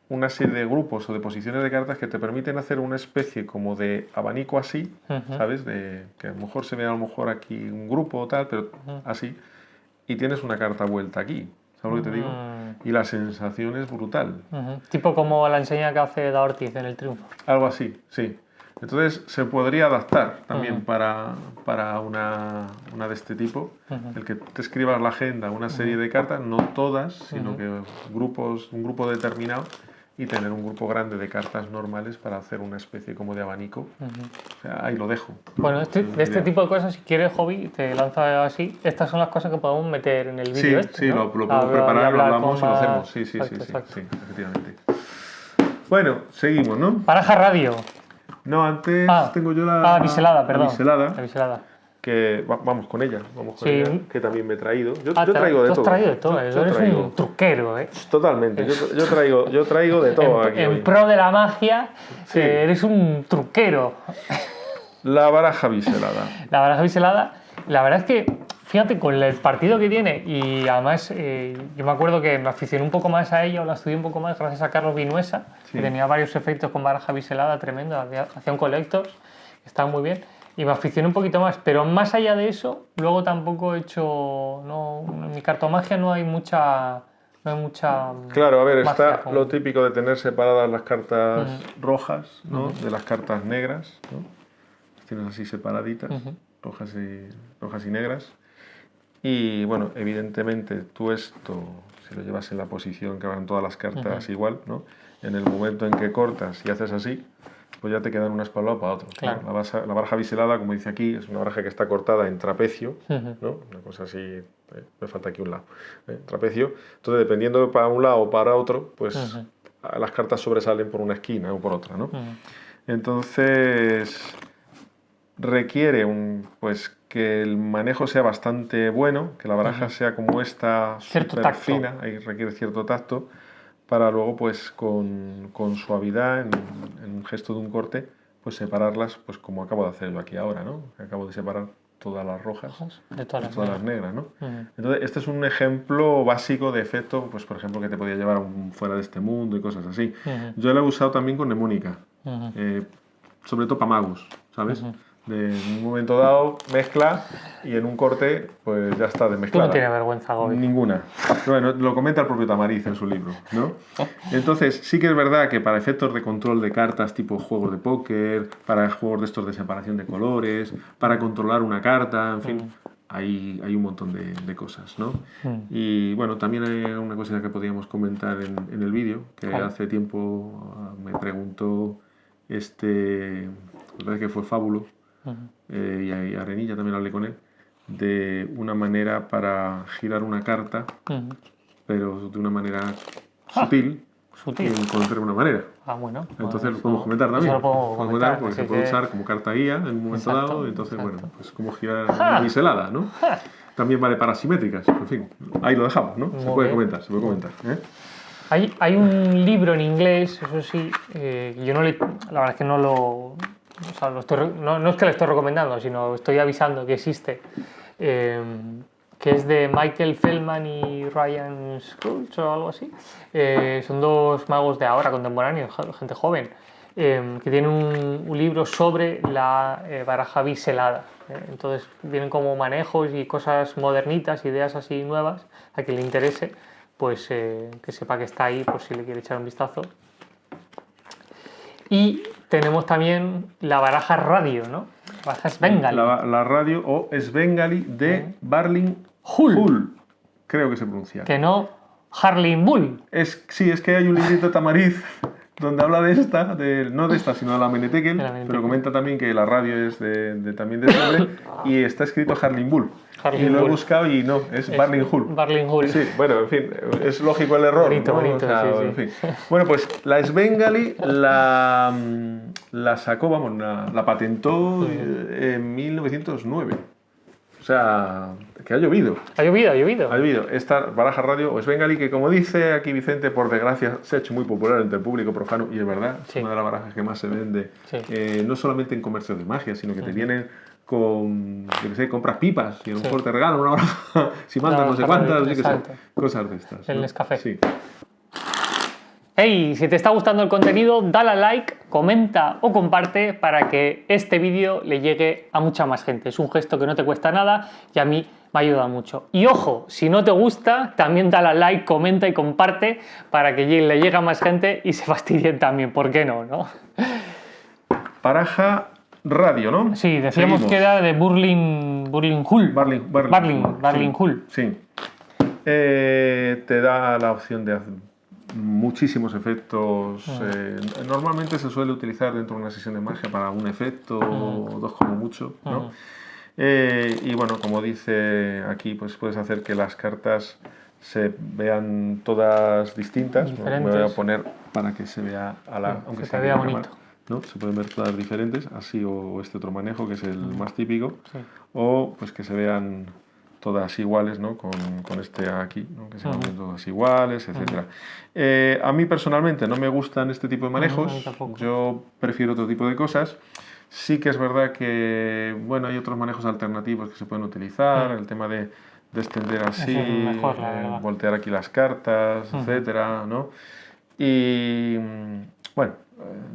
[SPEAKER 2] una serie de grupos o de posiciones de cartas que te permiten hacer una especie como de abanico así, ¿sabes? Que a lo mejor se ve a lo mejor aquí un grupo o tal, pero así, y tienes una carta vuelta aquí. ¿Sabes lo que te digo? Y la sensación es brutal.
[SPEAKER 1] Tipo como la enseña que hace Da Ortiz en El Triunfo.
[SPEAKER 2] Algo así, sí. Entonces se podría adaptar también para una de este tipo. El que te escribas la agenda, una serie de cartas, no todas, sino que un grupo determinado, y tener un grupo grande de cartas normales para hacer una especie como de abanico. O sea, ahí lo dejo.
[SPEAKER 1] Bueno, de este tipo de cosas, si quieres, hobby, te lanzo así. Estas son las cosas que podemos meter en el vídeo.
[SPEAKER 2] Sí, ¿no? lo podemos preparar, lo hablamos y lo hacemos. Sí, efectivamente. Bueno, seguimos, ¿no?
[SPEAKER 1] Baraja radio.
[SPEAKER 2] No, antes tengo yo la
[SPEAKER 1] biselada, perdón.
[SPEAKER 2] La biselada. Que vamos con ella, que también me he traído. Yo traigo de todo.
[SPEAKER 1] Tú has traído de todo, eres un truquero, ¿eh?
[SPEAKER 2] Totalmente, yo traigo de todo aquí.
[SPEAKER 1] En pro de la magia, eres un truquero.
[SPEAKER 2] La baraja biselada.
[SPEAKER 1] La baraja biselada, la verdad es que, fíjate, con el partido que tiene, y además yo me acuerdo que me aficioné un poco más a ella, o la estudié un poco más gracias a Carlos Vinuesa, que tenía varios efectos con baraja biselada tremendo, hacía un collectors, que estaba muy bien. Y me aficioné un poquito más, pero más allá de eso, luego tampoco he hecho... en mi cartomagia no hay mucha...
[SPEAKER 2] Claro, a ver, está lo típico de tener separadas las cartas rojas, ¿no? De las cartas negras, ¿no? Las tienes así separaditas, rojas y negras. Y bueno, evidentemente tú esto, si lo llevas en la posición que van todas las cartas igual, ¿no? En el momento en que cortas y haces así, pues ya te quedan unas para un lado para otro.
[SPEAKER 1] Claro.
[SPEAKER 2] ¿no? La baraja biselada, como dice aquí, es una baraja que está cortada en trapecio, ¿no? Una cosa así, me falta aquí un lado, trapecio. Entonces, dependiendo de para un lado o para otro, pues las cartas sobresalen por una esquina o por otra, ¿no? Entonces, requiere pues que el manejo sea bastante bueno, que la baraja sea como esta
[SPEAKER 1] Cierto
[SPEAKER 2] súper
[SPEAKER 1] tacto.
[SPEAKER 2] fina, ahí requiere cierto tacto, para luego pues con suavidad, en un gesto de un corte, pues separarlas, pues como acabo de hacer yo aquí ahora, ¿no? Acabo de separar todas las rojas
[SPEAKER 1] De todas
[SPEAKER 2] y todas las
[SPEAKER 1] negras.
[SPEAKER 2] negras, ¿no? Entonces, este es un ejemplo básico de efecto, pues por ejemplo, que te podía llevar a un fuera de este mundo y cosas así. Yo lo he usado también con mnemónica, sobre todo para magos, ¿sabes? De en un momento dado, mezcla y en un corte, pues ya está
[SPEAKER 1] Tú
[SPEAKER 2] desmezclada.
[SPEAKER 1] no tienes vergüenza, Gobi.
[SPEAKER 2] Ninguna. Bueno, lo comenta el propio Tamariz en su libro, ¿no? Entonces, sí que es verdad que para efectos de control de cartas tipo juegos de póker, para juegos de estos de separación de colores, para controlar una carta, en fin, hay un montón de cosas, ¿no? Y bueno, también hay una cosa que podíamos comentar en el vídeo, que hace tiempo me preguntó la verdad que fue Fábulo, y Arenilla también hablé con él, de una manera para girar una carta, pero de una manera sutil,
[SPEAKER 1] Sutil.
[SPEAKER 2] y encontrar una manera.
[SPEAKER 1] Bueno.
[SPEAKER 2] Entonces lo podemos comentar también.
[SPEAKER 1] Eso lo podemos comentar,
[SPEAKER 2] porque
[SPEAKER 1] así
[SPEAKER 2] se puede
[SPEAKER 1] que-
[SPEAKER 2] usar como carta guía en un momento
[SPEAKER 1] Exacto,
[SPEAKER 2] dado, entonces
[SPEAKER 1] exacto.
[SPEAKER 2] bueno, pues como girar una biselada, ¿no? También vale para simétricas, en fin, ahí lo dejamos, ¿no? Se
[SPEAKER 1] Muy
[SPEAKER 2] puede
[SPEAKER 1] bien.
[SPEAKER 2] comentar, se puede comentar. ¿Eh?
[SPEAKER 1] Hay un libro en inglés, eso sí, yo no le, la verdad es que no lo, o sea, no es que lo estoy recomendando, sino estoy avisando que existe, que es de Michael Feldman y Ryan Schultz o algo así. Son dos magos de ahora, contemporáneos, gente joven, que tienen un libro sobre la baraja biselada. Entonces vienen como manejos y cosas modernitas, ideas así nuevas, a quien le interese, pues que sepa que está ahí por si le quiere echar un vistazo. Y tenemos también la baraja radio, ¿no? La baraja Svengali.
[SPEAKER 2] La radio o Svengali de Barling
[SPEAKER 1] Hull.
[SPEAKER 2] Hull, creo que se pronuncia.
[SPEAKER 1] Que no Harlem Bull.
[SPEAKER 2] Sí, es que hay un librito de Tamariz donde habla de esta, no de esta, sino de la Menetekel,
[SPEAKER 1] De la Menetekel.
[SPEAKER 2] pero comenta también que la radio es también de ese hombre y está escrito Harling Bull.
[SPEAKER 1] Harling
[SPEAKER 2] Y lo he
[SPEAKER 1] Bull.
[SPEAKER 2] buscado y no, es Barling Hull.
[SPEAKER 1] Barling Hull.
[SPEAKER 2] Sí, bueno, en fin, es lógico el error.
[SPEAKER 1] Bonito,
[SPEAKER 2] ¿no?
[SPEAKER 1] bonito, sí,
[SPEAKER 2] en
[SPEAKER 1] sí.
[SPEAKER 2] fin. Bueno, pues la Svengali la sacó, vamos, la patentó en 1909. O sea, que ha llovido.
[SPEAKER 1] Ha llovido, ha llovido.
[SPEAKER 2] Ha llovido. Esta baraja radio o Svengali, que como dice aquí Vicente, por desgracia se ha hecho muy popular entre el público profano, y es verdad,
[SPEAKER 1] Sí.
[SPEAKER 2] es una de las barajas que más se vende,
[SPEAKER 1] Sí.
[SPEAKER 2] no solamente en comercios de magia, sino que te vienen con, yo qué sé, compras pipas y a lo mejor te regalan una baraja, si mandas
[SPEAKER 1] Una
[SPEAKER 2] no sé
[SPEAKER 1] baraja
[SPEAKER 2] cuántas,
[SPEAKER 1] radio,
[SPEAKER 2] yo qué sé,
[SPEAKER 1] exacto.
[SPEAKER 2] cosas de estas.
[SPEAKER 1] El
[SPEAKER 2] ¿no?
[SPEAKER 1] Nescafé.
[SPEAKER 2] Sí.
[SPEAKER 1] Hey, si te está gustando el contenido, dale a like, comenta o comparte para que este vídeo le llegue a mucha más gente. Es un gesto que no te cuesta nada y a mí me ayuda mucho. Y ojo, si no te gusta, también dale a like, comenta y comparte para que le llegue a más gente y se fastidien también. ¿Por qué no?
[SPEAKER 2] Baraja radio, ¿no?
[SPEAKER 1] Sí, decíamos
[SPEAKER 2] Seguimos.
[SPEAKER 1] que era de Burling Hull. Barling Hull.
[SPEAKER 2] Sí. Te da la opción de hacer muchísimos efectos. Normalmente se suele utilizar dentro de una sesión de magia para un efecto o dos como mucho, ¿no? Y bueno, como dice aquí, pues puedes hacer que las cartas se vean todas distintas. Me
[SPEAKER 1] Diferentes.
[SPEAKER 2] voy a poner para que se vea aunque
[SPEAKER 1] que
[SPEAKER 2] sea
[SPEAKER 1] se vea
[SPEAKER 2] en cámara,
[SPEAKER 1] bonito.
[SPEAKER 2] ¿no? Se pueden ver todas diferentes, así o este otro manejo que es el más típico,
[SPEAKER 1] Sí.
[SPEAKER 2] o pues que se vean todas iguales, ¿no? con este aquí, ¿no? Que se vean todas iguales, etcétera. A mí personalmente no me gustan este tipo de
[SPEAKER 1] a mí
[SPEAKER 2] manejos,
[SPEAKER 1] tampoco.
[SPEAKER 2] yo prefiero otro tipo de cosas. Sí que es verdad que bueno, hay otros manejos alternativos que se pueden utilizar, el tema de extender así,
[SPEAKER 1] es mejor, la verdad.
[SPEAKER 2] voltear aquí las cartas, etcétera, ¿no? Y bueno,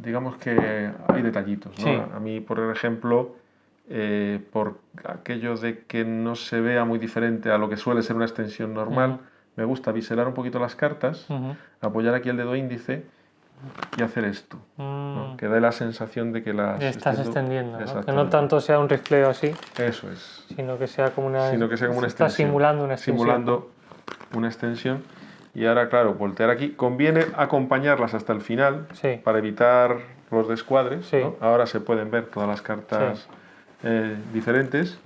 [SPEAKER 2] digamos que hay detallitos, ¿no?
[SPEAKER 1] Sí.
[SPEAKER 2] A mí, por ejemplo, por aquello de que no se vea muy diferente a lo que suele ser una extensión normal, me gusta biselar un poquito las cartas, apoyar aquí el dedo índice y hacer esto, ¿no? Que dé la sensación de que las
[SPEAKER 1] Estás
[SPEAKER 2] extiendo.
[SPEAKER 1] extendiendo, ¿no? Que no
[SPEAKER 2] Exactamente.
[SPEAKER 1] tanto sea un rifleo así,
[SPEAKER 2] Eso es.
[SPEAKER 1] sino que sea como una
[SPEAKER 2] Extensión.
[SPEAKER 1] Estás simulando una extensión.
[SPEAKER 2] Simulando una extensión. Y ahora, claro, voltear aquí. Conviene acompañarlas hasta el final
[SPEAKER 1] Sí.
[SPEAKER 2] para evitar los descuadres,
[SPEAKER 1] Sí.
[SPEAKER 2] ¿no? Ahora se pueden ver todas las cartas diferentes.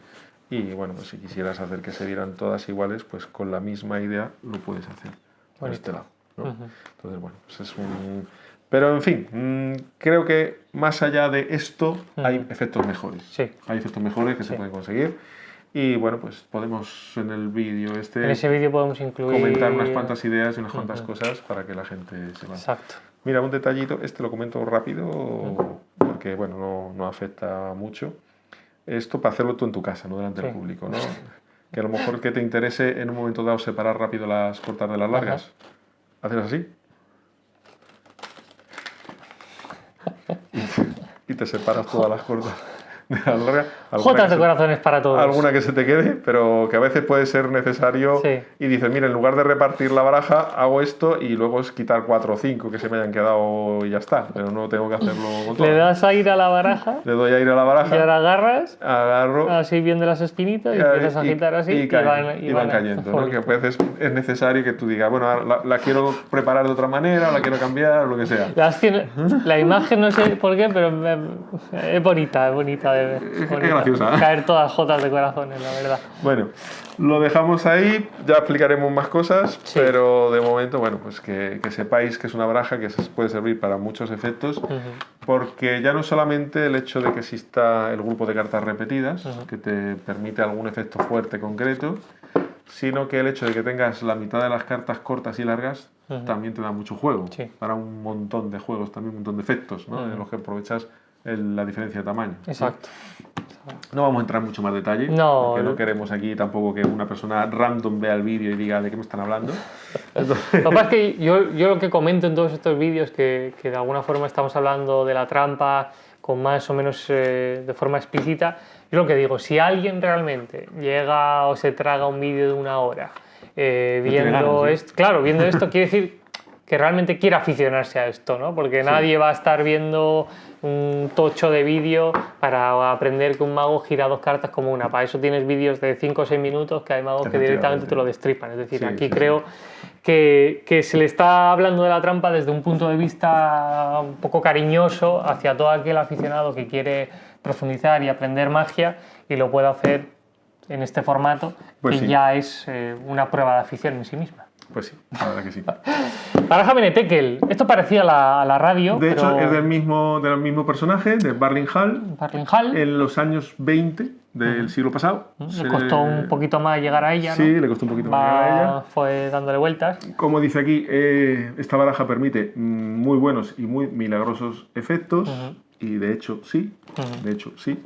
[SPEAKER 2] Y bueno, pues si quisieras hacer que se vieran todas iguales, pues con la misma idea lo puedes hacer por
[SPEAKER 1] Bonito.
[SPEAKER 2] este lado, ¿no? Entonces, bueno, pues es un... Pero en fin, creo que más allá de esto hay efectos mejores.
[SPEAKER 1] Sí.
[SPEAKER 2] Hay efectos mejores que se pueden conseguir. Y bueno, pues podemos en el vídeo
[SPEAKER 1] En ese vídeo podemos incluir...
[SPEAKER 2] comentar unas cuantas ideas y unas cuantas cosas para que la gente sepa.
[SPEAKER 1] Exacto.
[SPEAKER 2] Mira, un detallito, lo comento rápido porque bueno, no afecta mucho. Esto para hacerlo tú en tu casa, no delante del público, ¿no? Que a lo mejor que te interese en un momento dado separar rápido las cortas de las largas. Haces así. Y te separas todas las cortas de las largas.
[SPEAKER 1] Jotas de corazones para todos.
[SPEAKER 2] Alguna que se te quede, pero que a veces puede ser necesario.
[SPEAKER 1] Sí.
[SPEAKER 2] Y dices, mira, en lugar de repartir la baraja, hago esto y luego es quitar 4 o 5 que se me hayan quedado y ya está. Pero no tengo que hacerlo con todo.
[SPEAKER 1] Le das a ir a la baraja.
[SPEAKER 2] Le doy a ir a la baraja.
[SPEAKER 1] Y ahora agarras.
[SPEAKER 2] Agarro.
[SPEAKER 1] Así viendo las esquinitas y empiezas a agitar así.
[SPEAKER 2] Y van cayendo, ¿no? Que a veces es necesario que tú digas, bueno, la quiero preparar de otra manera, la quiero cambiar, lo que sea.
[SPEAKER 1] La imagen no sé por qué, pero es bonita de ver.
[SPEAKER 2] Es graciosa.
[SPEAKER 1] Caer todas jotas de corazones, la verdad.
[SPEAKER 2] Bueno, lo dejamos ahí, ya explicaremos más cosas, pero de momento, bueno, pues que sepáis que es una baraja que puede servir para muchos efectos, porque ya no solamente el hecho de que exista el grupo de cartas repetidas, que te permite algún efecto fuerte concreto, sino que el hecho de que tengas la mitad de las cartas cortas y largas también te da mucho juego, para un montón de juegos, también un montón de efectos, ¿no? En los que aprovechas la diferencia de tamaño.
[SPEAKER 1] Exacto.
[SPEAKER 2] No vamos a entrar en mucho más detalle, porque no queremos aquí tampoco que una persona random vea el vídeo y diga de qué me están hablando.
[SPEAKER 1] Entonces... Lo que pasa es que yo lo que comento en todos estos vídeos que de alguna forma estamos hablando de la trampa con más o menos de forma explícita, yo lo que digo, si alguien realmente llega o se traga un vídeo de 1 hora viendo esto, claro, viendo esto quiere decir que realmente quiere aficionarse a esto, ¿no? Porque nadie va a estar viendo un tocho de vídeo para aprender que un mago gira 2 cartas como una. Para eso tienes vídeos de 5 o 6 minutos que hay magos que directamente te lo destripan. Es decir, aquí creo que se le está hablando de la trampa desde un punto de vista un poco cariñoso hacia todo aquel aficionado que quiere profundizar y aprender magia y lo puede hacer en este formato, que ya es una prueba de afición en sí misma.
[SPEAKER 2] Pues sí, la verdad que sí.
[SPEAKER 1] Baraja Benetekel. Esto parecía la radio.
[SPEAKER 2] De hecho, es del mismo personaje, de Barling Hall.
[SPEAKER 1] Barling Hall.
[SPEAKER 2] En los años 20 del siglo pasado.
[SPEAKER 1] Le costó un poquito más llegar a ella, ¿no?
[SPEAKER 2] Sí, le costó un poquito más llegar a ella.
[SPEAKER 1] Fue dándole vueltas.
[SPEAKER 2] Como dice aquí, esta baraja permite muy buenos y muy milagrosos efectos. Y de hecho, sí. De hecho, sí.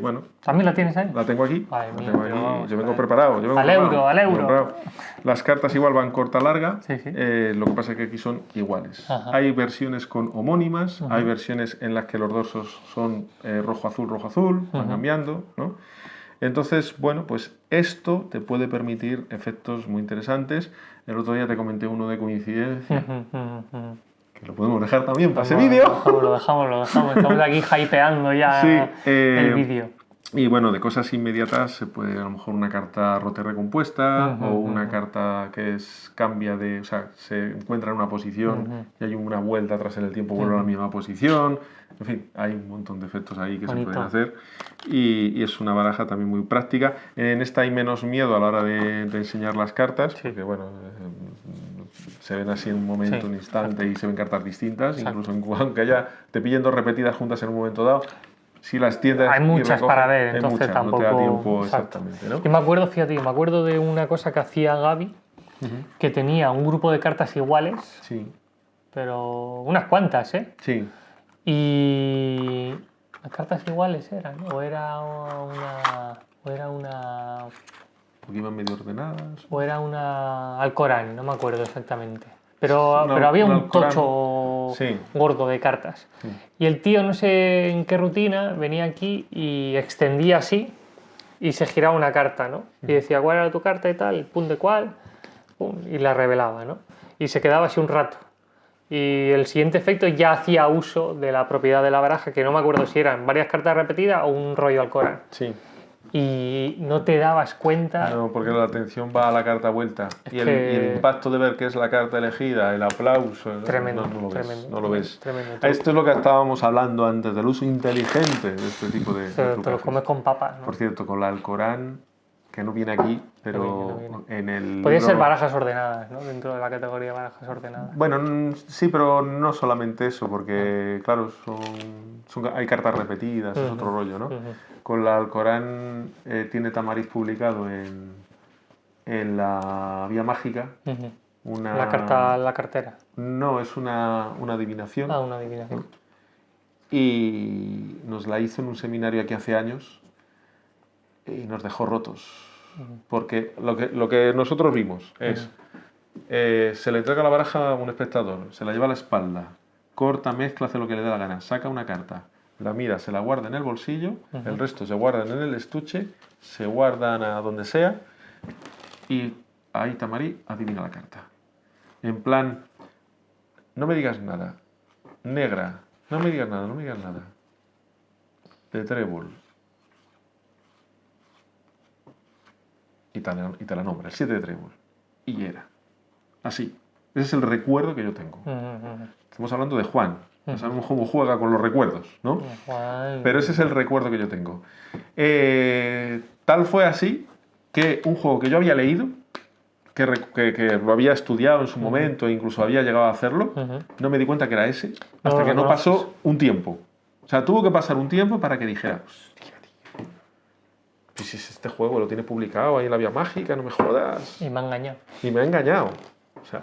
[SPEAKER 2] Bueno.
[SPEAKER 1] ¿También la tienes ahí?
[SPEAKER 2] La tengo aquí.
[SPEAKER 1] Ay,
[SPEAKER 2] la tengo aquí. Yo vengo preparado.
[SPEAKER 1] Al euro.
[SPEAKER 2] Las cartas igual van corta-larga.
[SPEAKER 1] Sí.
[SPEAKER 2] Lo que pasa es que aquí son iguales. Hay versiones con homónimas. Hay versiones en las que los dorsos son rojo-azul. Van cambiando, ¿no? Entonces, bueno, pues esto te puede permitir efectos muy interesantes. El otro día te comenté uno de coincidencia. Que lo podemos dejar también para ese vídeo.
[SPEAKER 1] Lo dejamos. Estamos aquí hypeando ya el vídeo.
[SPEAKER 2] Y bueno, de cosas inmediatas se puede a lo mejor una carta rote recompuesta o una carta que cambia o sea, se encuentra en una posición y hay una vuelta atrás en el tiempo, vuelve a la misma posición. En fin, hay un montón de efectos ahí que se pueden hacer y es una baraja también muy práctica. En esta hay menos miedo a la hora de enseñar las cartas, porque bueno, se ven así en un momento, un instante y se ven cartas distintas, incluso aunque te pillen 2 repetidas juntas en un momento dado. Si las tiendas
[SPEAKER 1] hay muchas para ver, entonces tampoco
[SPEAKER 2] no te da tiempo exactamente, ¿no?
[SPEAKER 1] Yo me acuerdo de una cosa que hacía Gaby, que tenía un grupo de cartas iguales, pero unas cuantas,
[SPEAKER 2] Sí.
[SPEAKER 1] Y las cartas iguales eran, o era una
[SPEAKER 2] porque iban medio ordenadas.
[SPEAKER 1] O era una Alcorán, no me acuerdo exactamente. Pero había un tocho gordo de cartas. Y el tío, no sé en qué rutina, venía aquí y extendía así y se giraba una carta, ¿no? Y decía, ¿cuál era tu carta y tal? Pum de cuál, pum, y la revelaba, ¿no? Y se quedaba así un rato. Y el siguiente efecto ya hacía uso de la propiedad de la baraja, que no me acuerdo si eran varias cartas repetidas o un rollo Alcorán.
[SPEAKER 2] Sí.
[SPEAKER 1] Y no te dabas cuenta.
[SPEAKER 2] No, porque la atención va a la carta vuelta. Y el impacto de ver que es la carta elegida, el aplauso.
[SPEAKER 1] Tremendo.
[SPEAKER 2] No lo ves.
[SPEAKER 1] Tremendo.
[SPEAKER 2] Esto es lo que estábamos hablando antes, del uso inteligente de este tipo de trucajes.
[SPEAKER 1] Te lo comes con papas, ¿no?
[SPEAKER 2] Por cierto, con la Alcorán, que no viene aquí, pero
[SPEAKER 1] no viene.
[SPEAKER 2] En el.
[SPEAKER 1] Podría ser barajas ordenadas, ¿no? Dentro de la categoría barajas ordenadas.
[SPEAKER 2] Bueno, sí, pero no solamente eso, porque claro, hay cartas repetidas, es otro rollo, ¿no? Con la Alcorán tiene Tamariz publicado en la Vía Mágica.
[SPEAKER 1] La cartera.
[SPEAKER 2] No, es una adivinación.
[SPEAKER 1] Una adivinación.
[SPEAKER 2] Y nos la hizo en un seminario aquí hace años y nos dejó rotos. Porque lo que nosotros vimos es, se le entrega la baraja a un espectador, se la lleva a la espalda, corta, mezcla, hace lo que le dé la gana, saca una carta, la mira, se la guarda en el bolsillo, el resto se guardan en el estuche, se guardan a donde sea y ahí Tamarí adivina la carta. En plan, no me digas nada, negra, no me digas nada, de trébol. Y te la nombra, el 7 de trébol. Y era. Así. Ese es el recuerdo que yo tengo. Estamos hablando de Juan. No sabemos cómo juega con los recuerdos, ¿no?
[SPEAKER 1] Juan.
[SPEAKER 2] Pero ese es el recuerdo que yo tengo. Tal fue así que un juego que yo había leído, que lo había estudiado en su momento e incluso había llegado a hacerlo, no me di cuenta que era ese hasta que no pasó un tiempo. O sea, tuvo que pasar un tiempo para que dijera, hostia, tío, pues si este juego lo tiene publicado ahí en la Vía Mágica, no me jodas.
[SPEAKER 1] Y me ha engañado.
[SPEAKER 2] Y me ha engañado. O sea,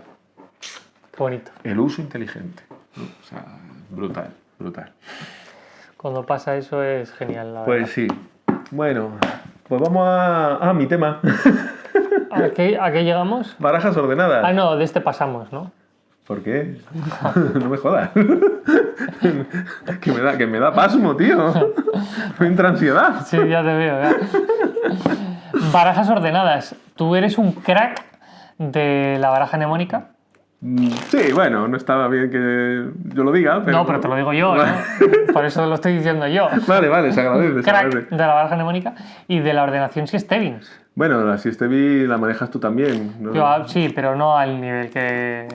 [SPEAKER 1] qué bonito.
[SPEAKER 2] El uso inteligente, ¿no? O sea, brutal.
[SPEAKER 1] Cuando pasa eso es genial, la verdad.
[SPEAKER 2] Pues sí. Bueno, pues vamos a mi tema.
[SPEAKER 1] ¿A qué llegamos?
[SPEAKER 2] Barajas ordenadas.
[SPEAKER 1] No, de este pasamos, ¿no?
[SPEAKER 2] ¿Por qué? No me jodas. que me da pasmo, tío. Me entra ansiedad.
[SPEAKER 1] Sí, ya te veo. Ya. Barajas ordenadas. ¿Tú eres un crack de la baraja mnemónica?
[SPEAKER 2] Sí, bueno, no estaba bien que yo lo diga, pero...
[SPEAKER 1] No, pero te lo digo yo, ¿no? Por eso lo estoy diciendo yo.
[SPEAKER 2] Vale, se agradece.
[SPEAKER 1] Crack de la baraja mnemónica y de la ordenación Siestevins.
[SPEAKER 2] Bueno, la Siestevi la manejas tú también, ¿no?
[SPEAKER 1] Yo, sí, pero no al nivel que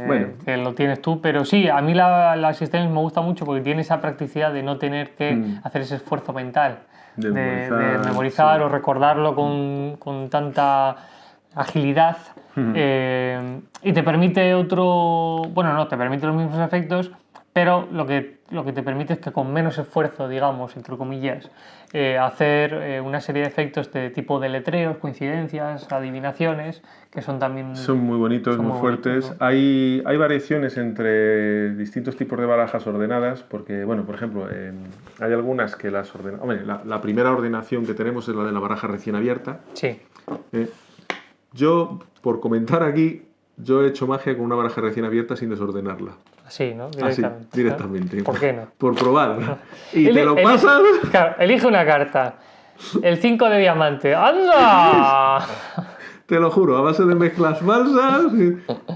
[SPEAKER 1] lo tienes tú. Pero sí, a mí la Siestevins me gusta mucho porque tiene esa practicidad de no tener que hacer ese esfuerzo mental de memorizar sí. O recordarlo con tanta agilidad. Y te permite te permite los mismos efectos, pero lo que te permite es que con menos esfuerzo, digamos, entre comillas, hacer una serie de efectos de tipo de letreos, coincidencias, adivinaciones, que son también...
[SPEAKER 2] Son muy bonitos, muy fuertes. Bonitos, ¿no? Hay variaciones entre distintos tipos de barajas ordenadas, porque, bueno, por ejemplo, hay algunas que las ordenan... Hombre, la primera ordenación que tenemos es la de la baraja recién abierta.
[SPEAKER 1] Sí.
[SPEAKER 2] Yo, por comentar aquí, yo he hecho magia con una baraja recién abierta sin desordenarla.
[SPEAKER 1] Así, ¿no?
[SPEAKER 2] Directamente.
[SPEAKER 1] ¿Por qué no?
[SPEAKER 2] Por probar. Y te lo pasas...
[SPEAKER 1] Claro, elige una carta. El 5 de diamante. ¡Anda!
[SPEAKER 2] Te lo juro, a base de mezclas falsas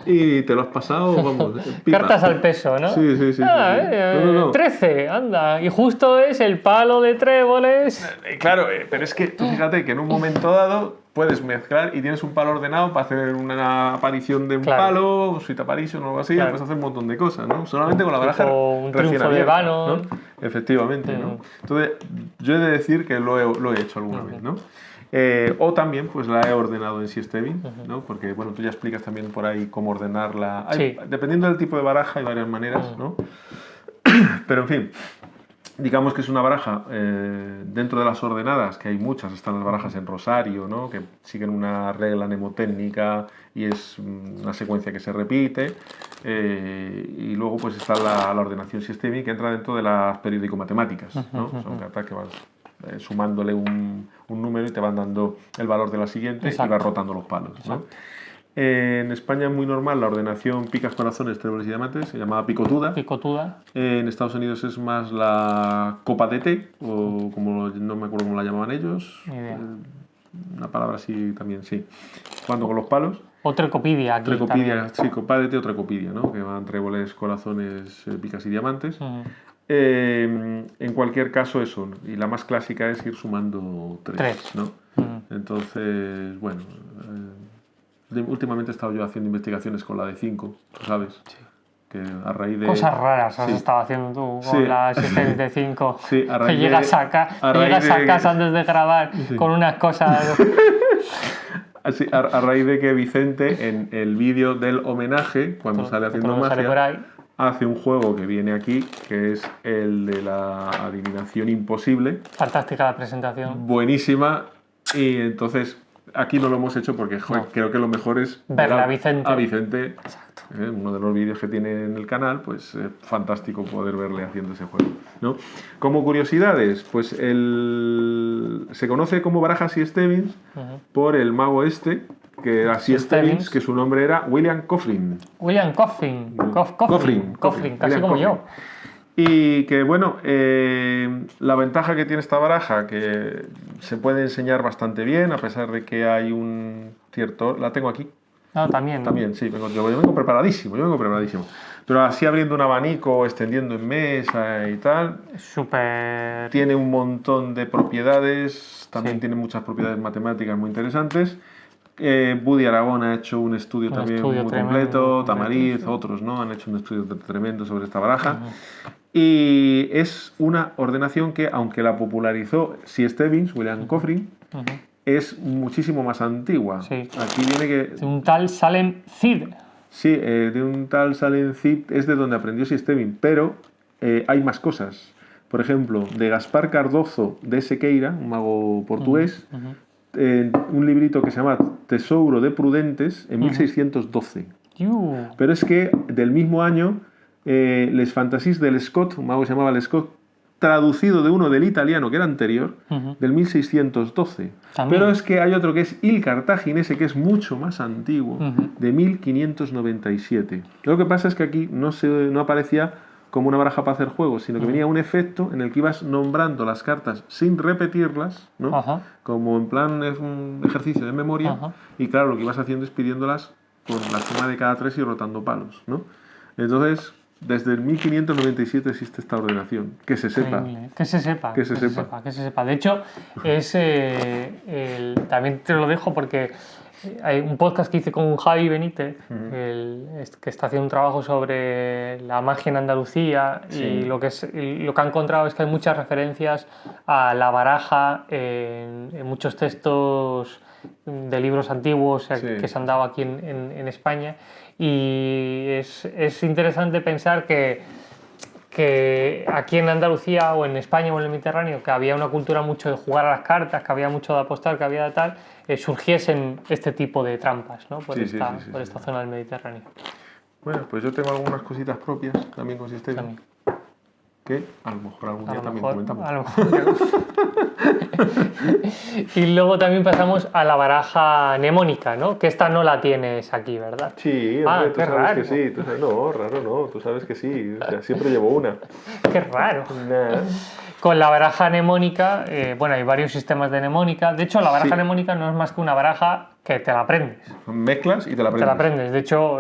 [SPEAKER 2] y te lo has pasado, vamos. Pipa.
[SPEAKER 1] Cartas al peso, ¿no?
[SPEAKER 2] Sí.
[SPEAKER 1] No. 13, anda. Y justo es el palo de tréboles.
[SPEAKER 2] Claro, pero es que tú fíjate que en un momento dado puedes mezclar y tienes un palo ordenado para hacer una aparición de un palo, un sweet apparition o algo así, puedes hacer un montón de cosas, ¿no? Solamente con la baraja
[SPEAKER 1] un
[SPEAKER 2] recién
[SPEAKER 1] triunfo
[SPEAKER 2] abierta,
[SPEAKER 1] de Ganon.
[SPEAKER 2] ¿no? Efectivamente, ¿no? Entonces, yo he de decir que lo he hecho alguna vez, ¿no? O también pues la he ordenado en Siestevin, ¿no? Porque bueno, tú ya explicas también por ahí cómo ordenarla. Dependiendo del tipo de baraja hay varias maneras, ¿no? Pero en fin, digamos que es una baraja dentro de las ordenadas, que hay muchas, están las barajas en rosario, ¿no? Que siguen una regla mnemotécnica y es una secuencia que se repite. Y luego pues está la ordenación Siestevin, que entra dentro de las periódico-matemáticas, ¿no? Son cartas que vas sumándole un número y te van dando el valor de la siguiente. Exacto. Y vas rotando los palos, ¿no? En España es muy normal la ordenación picas, corazones, tréboles y diamantes, se llama picotuda. En Estados Unidos es más la copa de té, o como no me acuerdo cómo la llamaban ellos. Una palabra así también, sí. Jugando con los palos.
[SPEAKER 1] O trecopidia.
[SPEAKER 2] Trecopidia, sí, copa de té o trecopidia, ¿no? Que van tréboles, corazones, picas y diamantes. En cualquier caso eso, y la más clásica es ir sumando 3, ¿no? Entonces, bueno, últimamente he estado yo haciendo investigaciones con la de 5, ¿sabes? Sí. Que a raíz de...
[SPEAKER 1] Cosas raras has estado haciendo tú con la Siestevins de 5.
[SPEAKER 2] Sí, a raíz
[SPEAKER 1] que llegas a casa antes de grabar con unas cosas...
[SPEAKER 2] Así, a raíz de que Vicente, en el vídeo del homenaje, cuando sale haciendo magia, hace un juego que viene aquí, que es el de la adivinación imposible.
[SPEAKER 1] Fantástica la presentación.
[SPEAKER 2] Buenísima. Y entonces aquí no lo hemos hecho porque creo que lo mejor es
[SPEAKER 1] verle a Vicente.
[SPEAKER 2] Exacto. Uno de los vídeos que tiene en el canal, pues fantástico poder verle haciendo ese juego, ¿no? Como curiosidades, pues se conoce como baraja Sea Stebbins por el mago que era Sea Stebbins, que su nombre era William Coughlin.
[SPEAKER 1] William Coughlin. Coughlin, casi como yo.
[SPEAKER 2] Y que bueno, la ventaja que tiene esta baraja, que se puede enseñar bastante bien, a pesar de que hay un cierto... La tengo aquí.
[SPEAKER 1] No, también.
[SPEAKER 2] También, sí, yo vengo preparadísimo. Pero así abriendo un abanico, extendiendo en mesa y tal.
[SPEAKER 1] Súper...
[SPEAKER 2] Tiene un montón de propiedades, también tiene muchas propiedades matemáticas muy interesantes. Buddy Aragón ha hecho un estudio también muy completo, Tamariz, otros, ¿no? Han hecho un estudio tremendo sobre esta baraja. Y es una ordenación que, aunque la popularizó Sea Stebbins, William Coughlin, es muchísimo más antigua.
[SPEAKER 1] Sí.
[SPEAKER 2] Aquí viene que...
[SPEAKER 1] De un tal Salem Cid.
[SPEAKER 2] Sí, de un tal Salem Cid es de donde aprendió Sea Stebbins, pero hay más cosas. Por ejemplo, de Gaspar Cardozo de Sequeira, un mago portugués, un librito que se llama Tesouro de Prudentes en 1612. Pero es que del mismo año, Les Fantasies del Scott, un mago que se llamaba Lescott, traducido de uno del italiano que era anterior, del 1612.
[SPEAKER 1] También.
[SPEAKER 2] Pero es que hay otro que es Il Cartaginese, que es mucho más antiguo, de 1597. Lo que pasa es que aquí no aparecía como una baraja para hacer juegos, sino que venía un efecto en el que ibas nombrando las cartas sin repetirlas, ¿no? Como en plan es un ejercicio de memoria, y claro, lo que ibas haciendo es pidiéndolas con la suma de cada 3 y rotando palos, ¿no? Entonces, desde el 1597 existe esta ordenación, que se sepa.
[SPEAKER 1] Que se sepa. De hecho, también te lo dejo porque hay un podcast que hice con Javi Benítez, que está haciendo un trabajo sobre la magia en Andalucía, y lo que ha encontrado es que hay muchas referencias a la baraja en muchos textos de libros antiguos que se han dado aquí en España, y es interesante pensar que aquí en Andalucía o en España o en el Mediterráneo, que había una cultura mucho de jugar a las cartas, que había mucho de apostar, que había de tal, surgiesen este tipo de trampas, ¿no? por esta zona del Mediterráneo.
[SPEAKER 2] Bueno, pues yo tengo algunas cositas propias también con Stebbins, que a lo mejor algún día también comentamos.
[SPEAKER 1] Y luego también pasamos a la baraja mnemónica, ¿no? Que esta no la tienes aquí, ¿verdad?
[SPEAKER 2] Sí, hombre, tú sabes que sí. No, raro no, tú sabes que sí. O sea, siempre llevo una.
[SPEAKER 1] Qué raro.
[SPEAKER 2] Nah.
[SPEAKER 1] Con la baraja mnemónica, bueno, hay varios sistemas de mnemónica. De hecho, la baraja mnemónica no es más que una baraja que te la aprendes.
[SPEAKER 2] Mezclas y te la aprendes.
[SPEAKER 1] Te la aprendes. De hecho,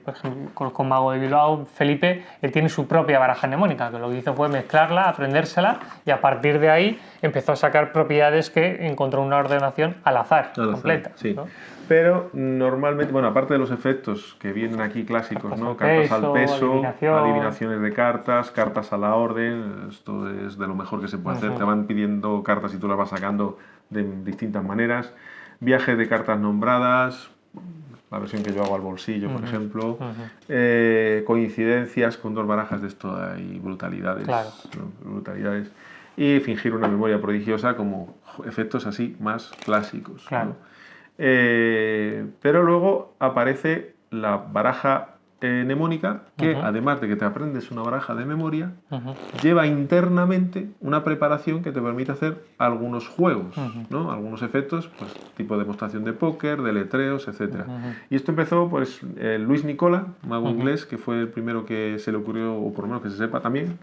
[SPEAKER 1] por ejemplo, con Mago de Bilbao, Felipe, él tiene su propia baraja mnemónica, que lo que hizo fue mezclarla, aprendérsela, y a partir de ahí empezó a sacar propiedades que encontró una ordenación al azar, completa.
[SPEAKER 2] Sí.
[SPEAKER 1] ¿no?
[SPEAKER 2] Pero normalmente, bueno, aparte de los efectos que vienen aquí clásicos, ¿no? Cartas al peso, adivinaciones de cartas, cartas a la orden, esto es de lo mejor que se puede hacer. Te van pidiendo cartas y tú las vas sacando de distintas maneras. Viajes de cartas nombradas, la versión que yo hago al bolsillo, por ejemplo. Coincidencias con 2 barajas de esto, hay brutalidades.
[SPEAKER 1] Claro.
[SPEAKER 2] ¿no? Brutalidades. Y fingir una memoria prodigiosa como efectos así más clásicos.
[SPEAKER 1] Claro.
[SPEAKER 2] ¿no? Pero luego aparece la baraja mnemónica, que además de que te aprendes una baraja de memoria, lleva internamente una preparación que te permite hacer algunos juegos, ¿no? Algunos efectos, pues tipo demostración de póker, de letreos, etc. Y esto empezó, pues, Luis Nicola, mago inglés, que fue el primero que se le ocurrió, o por lo menos que se sepa también.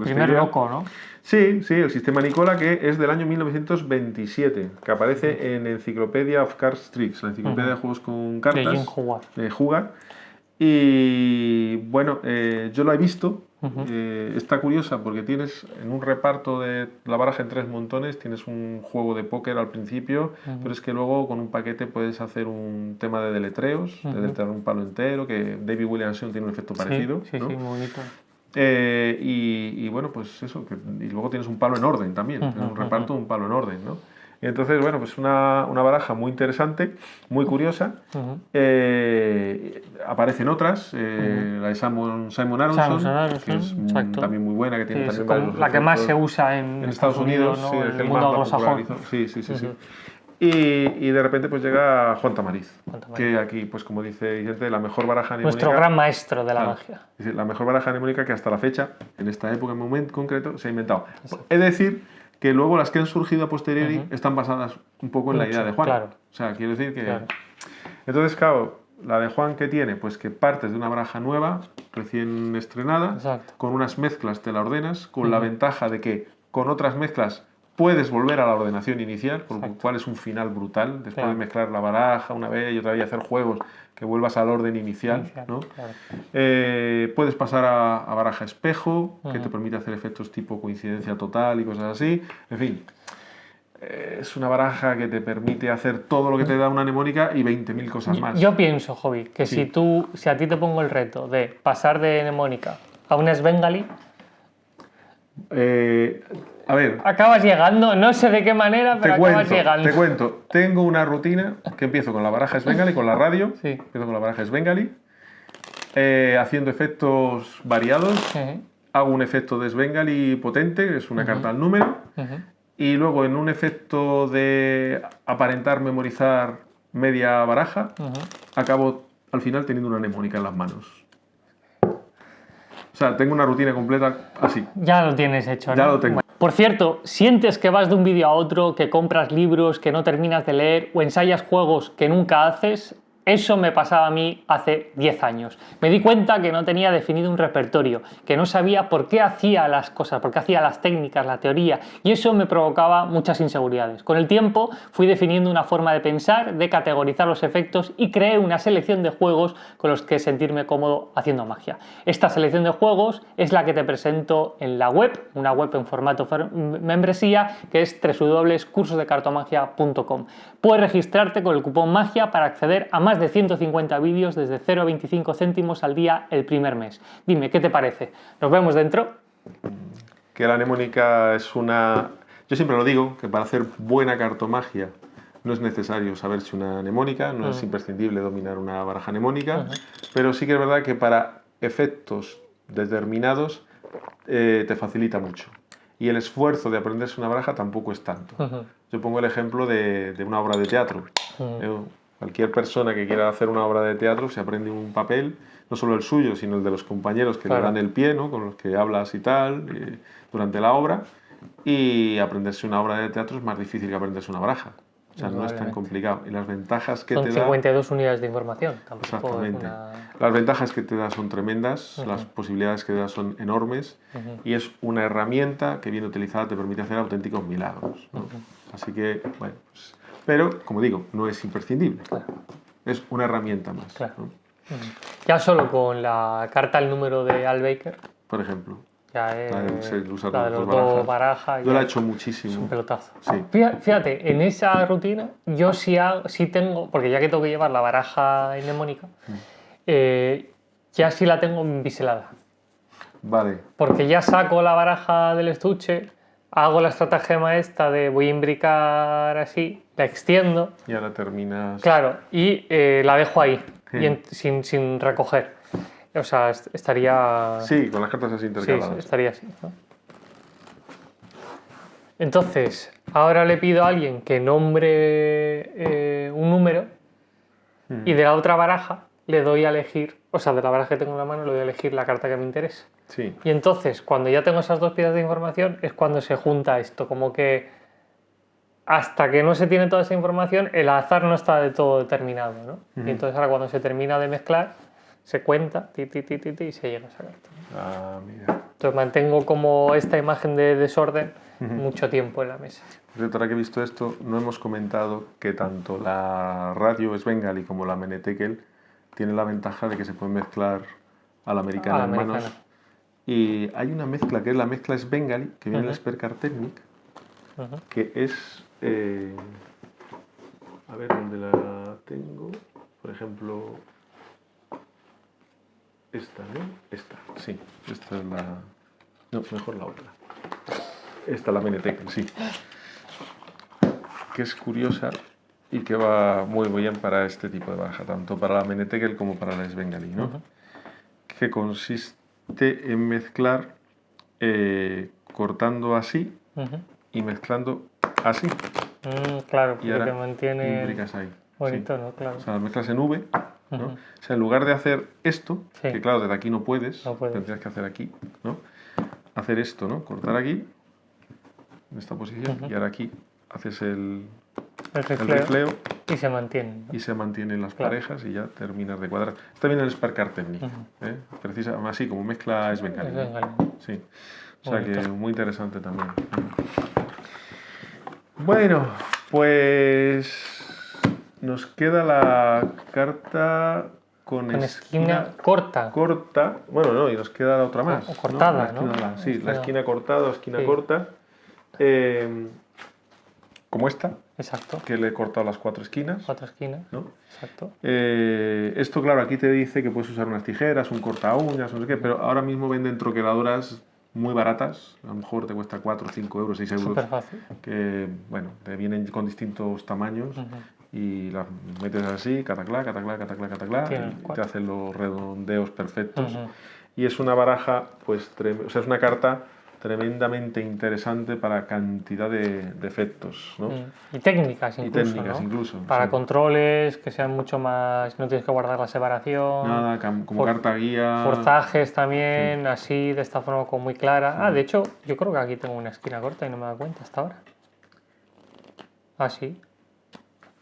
[SPEAKER 1] Primer loco, ¿no?
[SPEAKER 2] Sí, el sistema Nicola, que es del año 1927, que aparece en Encyclopedia of Card Tricks, la enciclopedia de juegos con cartas.
[SPEAKER 1] De Jim
[SPEAKER 2] Huggard. Y bueno, yo lo he visto. Está curiosa porque tienes en un reparto de la baraja en 3 montones, tienes un juego de póker al principio, pero es que luego con un paquete puedes hacer un tema de deletreos, de deletrear un palo entero, que David Williamson tiene un efecto parecido.
[SPEAKER 1] Sí,
[SPEAKER 2] ¿no?
[SPEAKER 1] muy bonito.
[SPEAKER 2] Y bueno, pues eso, y luego tienes un palo en orden también, en un reparto un palo en orden, ¿no? Y entonces, bueno, pues una baraja muy interesante, muy curiosa. aparecen otras, la de Simon Aronson, que es también muy buena, que tiene
[SPEAKER 1] sí,
[SPEAKER 2] también varios
[SPEAKER 1] la que más se
[SPEAKER 2] efectos
[SPEAKER 1] usa en
[SPEAKER 2] Estados Unidos,
[SPEAKER 1] ¿no?
[SPEAKER 2] sí,
[SPEAKER 1] En
[SPEAKER 2] el
[SPEAKER 1] el
[SPEAKER 2] que
[SPEAKER 1] mundo
[SPEAKER 2] más la
[SPEAKER 1] anglosajón.
[SPEAKER 2] popularizó. Sí. Y de repente pues llega Juan Tamariz,
[SPEAKER 1] Juan Tamariz.
[SPEAKER 2] que aquí, pues como dice Vicente, la mejor baraja mnemónica.
[SPEAKER 1] Nuestro gran maestro de la
[SPEAKER 2] Claro,
[SPEAKER 1] magia.
[SPEAKER 2] dice, la mejor baraja mnemónica que hasta la fecha, en esta época en momento concreto, se ha inventado. Es decir, que luego las que han surgido a posteriori están basadas un poco en la idea de Juan.
[SPEAKER 1] Claro.
[SPEAKER 2] O sea, quiero decir que...
[SPEAKER 1] Claro.
[SPEAKER 2] Entonces, claro, la de Juan, ¿qué tiene? Pues que partes de una baraja nueva, recién estrenada,
[SPEAKER 1] Exacto.
[SPEAKER 2] con unas mezclas te la ordenas, con la ventaja de que con otras mezclas puedes volver a la ordenación inicial, por lo cual es un final brutal, después de mezclar la baraja una vez y otra vez y hacer juegos que vuelvas al orden inicial, ¿no?
[SPEAKER 1] Claro.
[SPEAKER 2] Puedes pasar a baraja espejo, que te permite hacer efectos tipo coincidencia total y cosas así, en fin. Es una baraja que te permite hacer todo lo que te da una mnemónica y 20.000 cosas más.
[SPEAKER 1] Yo pienso, Jovi, que si a ti te pongo el reto de pasar de mnemónica a una Svengali,
[SPEAKER 2] a ver,
[SPEAKER 1] acabas llegando, no sé de qué manera, pero acabas llegando.
[SPEAKER 2] Te cuento, tengo una rutina que empiezo con la baraja Svengali, con la radio,
[SPEAKER 1] Sí.
[SPEAKER 2] empiezo con la baraja Svengali, haciendo efectos variados, hago un efecto de Svengali potente, que es una carta al número, y luego en un efecto de aparentar memorizar media baraja, acabo al final teniendo una mnemónica en las manos. O sea, tengo una rutina completa así.
[SPEAKER 1] Ya lo tienes hecho, ¿no?
[SPEAKER 2] Ya lo tengo.
[SPEAKER 1] Bueno, por cierto, ¿sientes que vas de un vídeo a otro, que compras libros que no terminas de leer o ensayas juegos que nunca haces? Eso me pasaba a mí hace 10 años. Me di cuenta que no tenía definido un repertorio, que no sabía por qué hacía las cosas, por qué hacía las técnicas, la teoría, y eso me provocaba muchas inseguridades. Con el tiempo fui definiendo una forma de pensar, de categorizar los efectos y creé una selección de juegos con los que sentirme cómodo haciendo magia. Esta selección de juegos es la que te presento en la web, una web en formato membresía, que es www.cursosdecartomagia.com. Puedes registrarte con el cupón MAGIA para acceder a más de 150 vídeos desde 0,25 céntimos al día el primer mes. Dime, ¿qué te parece? ¿Nos vemos dentro?
[SPEAKER 2] Que la mnemónica es una... Yo siempre lo digo, que para hacer buena cartomagia no es necesario saberse una mnemónica, no es imprescindible dominar una baraja mnemónica, pero sí que es verdad que para efectos determinados te facilita mucho. Y el esfuerzo de aprenderse una baraja tampoco es tanto. Yo pongo el ejemplo de una obra de teatro. Cualquier persona que quiera hacer una obra de teatro se aprende un papel, no solo el suyo, sino el de los compañeros que le dan el pie, ¿no? Con los que hablas y tal, durante la obra. Y aprenderse una obra de teatro es más difícil que aprenderse una baraja. O sea, no es tan complicado. Y las ventajas que
[SPEAKER 1] son
[SPEAKER 2] te da...
[SPEAKER 1] 52 unidades de información. Tampoco
[SPEAKER 2] Exactamente.
[SPEAKER 1] es una...
[SPEAKER 2] Las ventajas que te da son tremendas, las posibilidades que te da son enormes y es una herramienta que bien utilizada te permite hacer auténticos milagros, ¿no? Así que, bueno, pues, pero, como digo, no es imprescindible.
[SPEAKER 1] Claro.
[SPEAKER 2] Es una herramienta más,
[SPEAKER 1] Claro.
[SPEAKER 2] ¿no?
[SPEAKER 1] Ya solo con la carta al número de Al Baker,
[SPEAKER 2] Por ejemplo.
[SPEAKER 1] ya es
[SPEAKER 2] Usar
[SPEAKER 1] la de los
[SPEAKER 2] dos
[SPEAKER 1] dos barajas.
[SPEAKER 2] Yo la he hecho muchísimo.
[SPEAKER 1] Es un pelotazo.
[SPEAKER 2] Sí.
[SPEAKER 1] Fíjate, en esa rutina yo sí tengo, porque ya que tengo que llevar la baraja mnemónica, ya sí la tengo biselada.
[SPEAKER 2] Vale.
[SPEAKER 1] Porque ya saco la baraja del estuche, hago la estratagema esta de voy a imbricar así, la extiendo.
[SPEAKER 2] Y ahora terminas...
[SPEAKER 1] Claro, y la dejo ahí, sin recoger. O sea, estaría...
[SPEAKER 2] Sí, con las cartas así intercaladas.
[SPEAKER 1] Sí, estaría así, ¿no? Entonces, ahora le pido a alguien que nombre un número y de la otra baraja le doy a elegir, o sea, de la baraja que tengo en la mano le doy a elegir la carta que me interese.
[SPEAKER 2] Sí.
[SPEAKER 1] Y entonces, cuando ya tengo esas dos piezas de información, es cuando se junta esto, como que hasta que no se tiene toda esa información, el azar no está de todo determinado, ¿no? Y entonces ahora cuando se termina de mezclar, se cuenta, y se llega a esa carta.
[SPEAKER 2] Ah, mira.
[SPEAKER 1] Entonces mantengo como esta imagen de desorden mucho tiempo en la mesa.
[SPEAKER 2] Ahora que he visto esto, no hemos comentado que tanto la radio Svengali como la Menetekel tienen la ventaja de que se pueden mezclar a la americana en manos. Y hay una mezcla que es la mezcla Svengali, que viene en la Spercar Technic, que es... a ver dónde la tengo. Por ejemplo... Esta, ¿no? Esta, sí. Esta es la... No, mejor la otra. Esta, la Menetekel, sí. Que es curiosa y que va muy bien para este tipo de baraja, tanto para la Menetekel como para la Svengali, ¿no? Que consiste en mezclar cortando así y mezclando así.
[SPEAKER 1] Claro,
[SPEAKER 2] Y
[SPEAKER 1] porque
[SPEAKER 2] ahora
[SPEAKER 1] te mantiene
[SPEAKER 2] imbricas ahí.
[SPEAKER 1] bonito,
[SPEAKER 2] Sí.
[SPEAKER 1] ¿no? Claro.
[SPEAKER 2] O sea, las mezclas en V, ¿no? O sea, en lugar de hacer esto,
[SPEAKER 1] Sí.
[SPEAKER 2] que claro, desde aquí no puedes,
[SPEAKER 1] No puedes.
[SPEAKER 2] tendrías que hacer aquí, ¿no? Hacer esto, ¿no? Cortar aquí, en esta posición, y ahora aquí haces el rifleo
[SPEAKER 1] y se mantiene, ¿no?
[SPEAKER 2] y se mantienen las
[SPEAKER 1] Claro.
[SPEAKER 2] parejas y ya terminas de cuadrar. Está bien el Sparkar Technique, precisa, así como mezcla Svengali.
[SPEAKER 1] Svengali.
[SPEAKER 2] Sí. O sea que muy interesante también. Bueno, pues nos queda la carta con
[SPEAKER 1] esquina corta.
[SPEAKER 2] corta. Bueno, no, y nos queda la otra más.
[SPEAKER 1] O cortada,
[SPEAKER 2] ¿no? Sí, la
[SPEAKER 1] Esquina-
[SPEAKER 2] esquina cortada o esquina
[SPEAKER 1] Sí.
[SPEAKER 2] corta. Como esta,
[SPEAKER 1] Exacto.
[SPEAKER 2] que le he cortado las 4 esquinas.
[SPEAKER 1] 4 esquinas.
[SPEAKER 2] ¿no?
[SPEAKER 1] Exacto.
[SPEAKER 2] Esto, claro, aquí te dice que puedes usar unas tijeras, un corta uñas, no sé qué, pero ahora mismo venden troqueladoras muy baratas, a lo mejor te cuesta 4, 5 euros, 6 euros.
[SPEAKER 1] Súper fácil.
[SPEAKER 2] Que, bueno, te vienen con distintos tamaños y las metes así, cataclá, cataclá, cataclá, cataclá, y te hacen los redondeos perfectos. Y es una baraja, pues, o sea, es una carta tremendamente interesante para cantidad de efectos, ¿no?
[SPEAKER 1] Y técnicas incluso,
[SPEAKER 2] Y técnicas
[SPEAKER 1] ¿no?
[SPEAKER 2] incluso.
[SPEAKER 1] Para
[SPEAKER 2] sí.
[SPEAKER 1] controles que sean mucho más... No tienes que guardar la separación.
[SPEAKER 2] Nada, como carta guía.
[SPEAKER 1] Forzajes también, así, de esta forma como muy clara. De hecho, yo creo que aquí tengo una esquina corta y no me he dado cuenta hasta ahora. Así.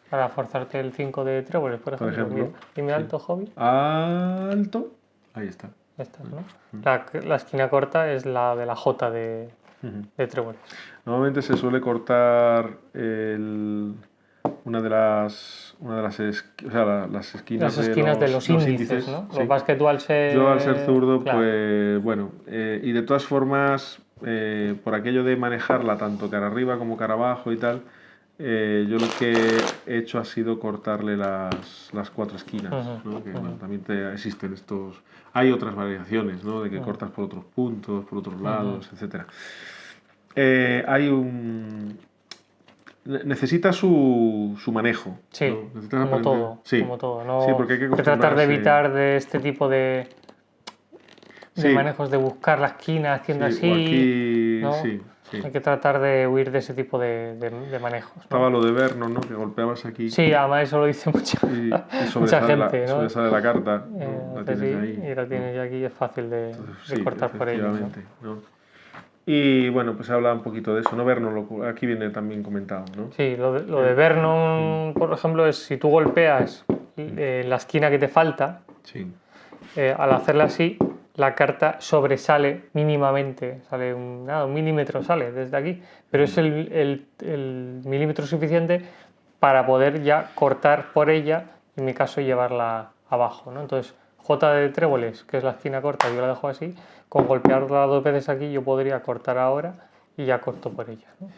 [SPEAKER 1] Para forzarte el 5 de tréboles, por ejemplo. Dime alto, hobby.
[SPEAKER 2] Alto. Ahí está.
[SPEAKER 1] Esta, ¿no? La esquina corta es la de la J de tréboles.
[SPEAKER 2] Normalmente se suele cortar una de las las esquinas,
[SPEAKER 1] de los índices, ¿no?
[SPEAKER 2] Sí.
[SPEAKER 1] Lo que pasa es que tú al ser...
[SPEAKER 2] Yo al ser zurdo,
[SPEAKER 1] claro.
[SPEAKER 2] pues bueno, y de todas formas, por aquello de manejarla tanto cara arriba como cara abajo y tal, yo lo que he hecho ha sido cortarle las 4 esquinas, ¿no? Que bueno, también existen estos... Hay otras variaciones, ¿no? De que cortas por otros puntos, por otros lados, etc. Hay un... Necesita su manejo.
[SPEAKER 1] Sí,
[SPEAKER 2] ¿no?
[SPEAKER 1] como todo.
[SPEAKER 2] Sí.
[SPEAKER 1] Como todo. No,
[SPEAKER 2] sí, porque hay que
[SPEAKER 1] tratar de
[SPEAKER 2] acostumbrarse-
[SPEAKER 1] evitar de este tipo de
[SPEAKER 2] Sí.
[SPEAKER 1] manejos, de buscar la esquina haciendo
[SPEAKER 2] Sí, o
[SPEAKER 1] así.
[SPEAKER 2] aquí,
[SPEAKER 1] ¿no?
[SPEAKER 2] sí.
[SPEAKER 1] Hay que tratar de huir de ese tipo de manejos, ¿no?
[SPEAKER 2] Estaba lo de Vernon, ¿no? Que golpeabas aquí
[SPEAKER 1] Sí, además eso lo dice
[SPEAKER 2] y
[SPEAKER 1] mucha
[SPEAKER 2] sobresale,
[SPEAKER 1] gente, ¿no?
[SPEAKER 2] sobresale la carta. ¿no? La tienes ahí.
[SPEAKER 1] Y la tienes ya aquí y es fácil de
[SPEAKER 2] Sí,
[SPEAKER 1] cortar por ella, ¿no?
[SPEAKER 2] efectivamente, ¿no? Y bueno, pues se habla un poquito de eso, ¿no? Vernon, aquí viene también comentado, ¿no?
[SPEAKER 1] Sí, lo de Vernon, por ejemplo, es si tú golpeas la esquina que te falta,
[SPEAKER 2] Sí.
[SPEAKER 1] al hacerla así, la carta sobresale mínimamente, sale un milímetro sale desde aquí, pero es el milímetro suficiente para poder ya cortar por ella, en mi caso llevarla abajo, ¿no? Entonces, J de tréboles, que es la esquina corta, yo la dejo así, con golpearla 2 veces aquí yo podría cortar ahora y ya corto por ella, ¿no?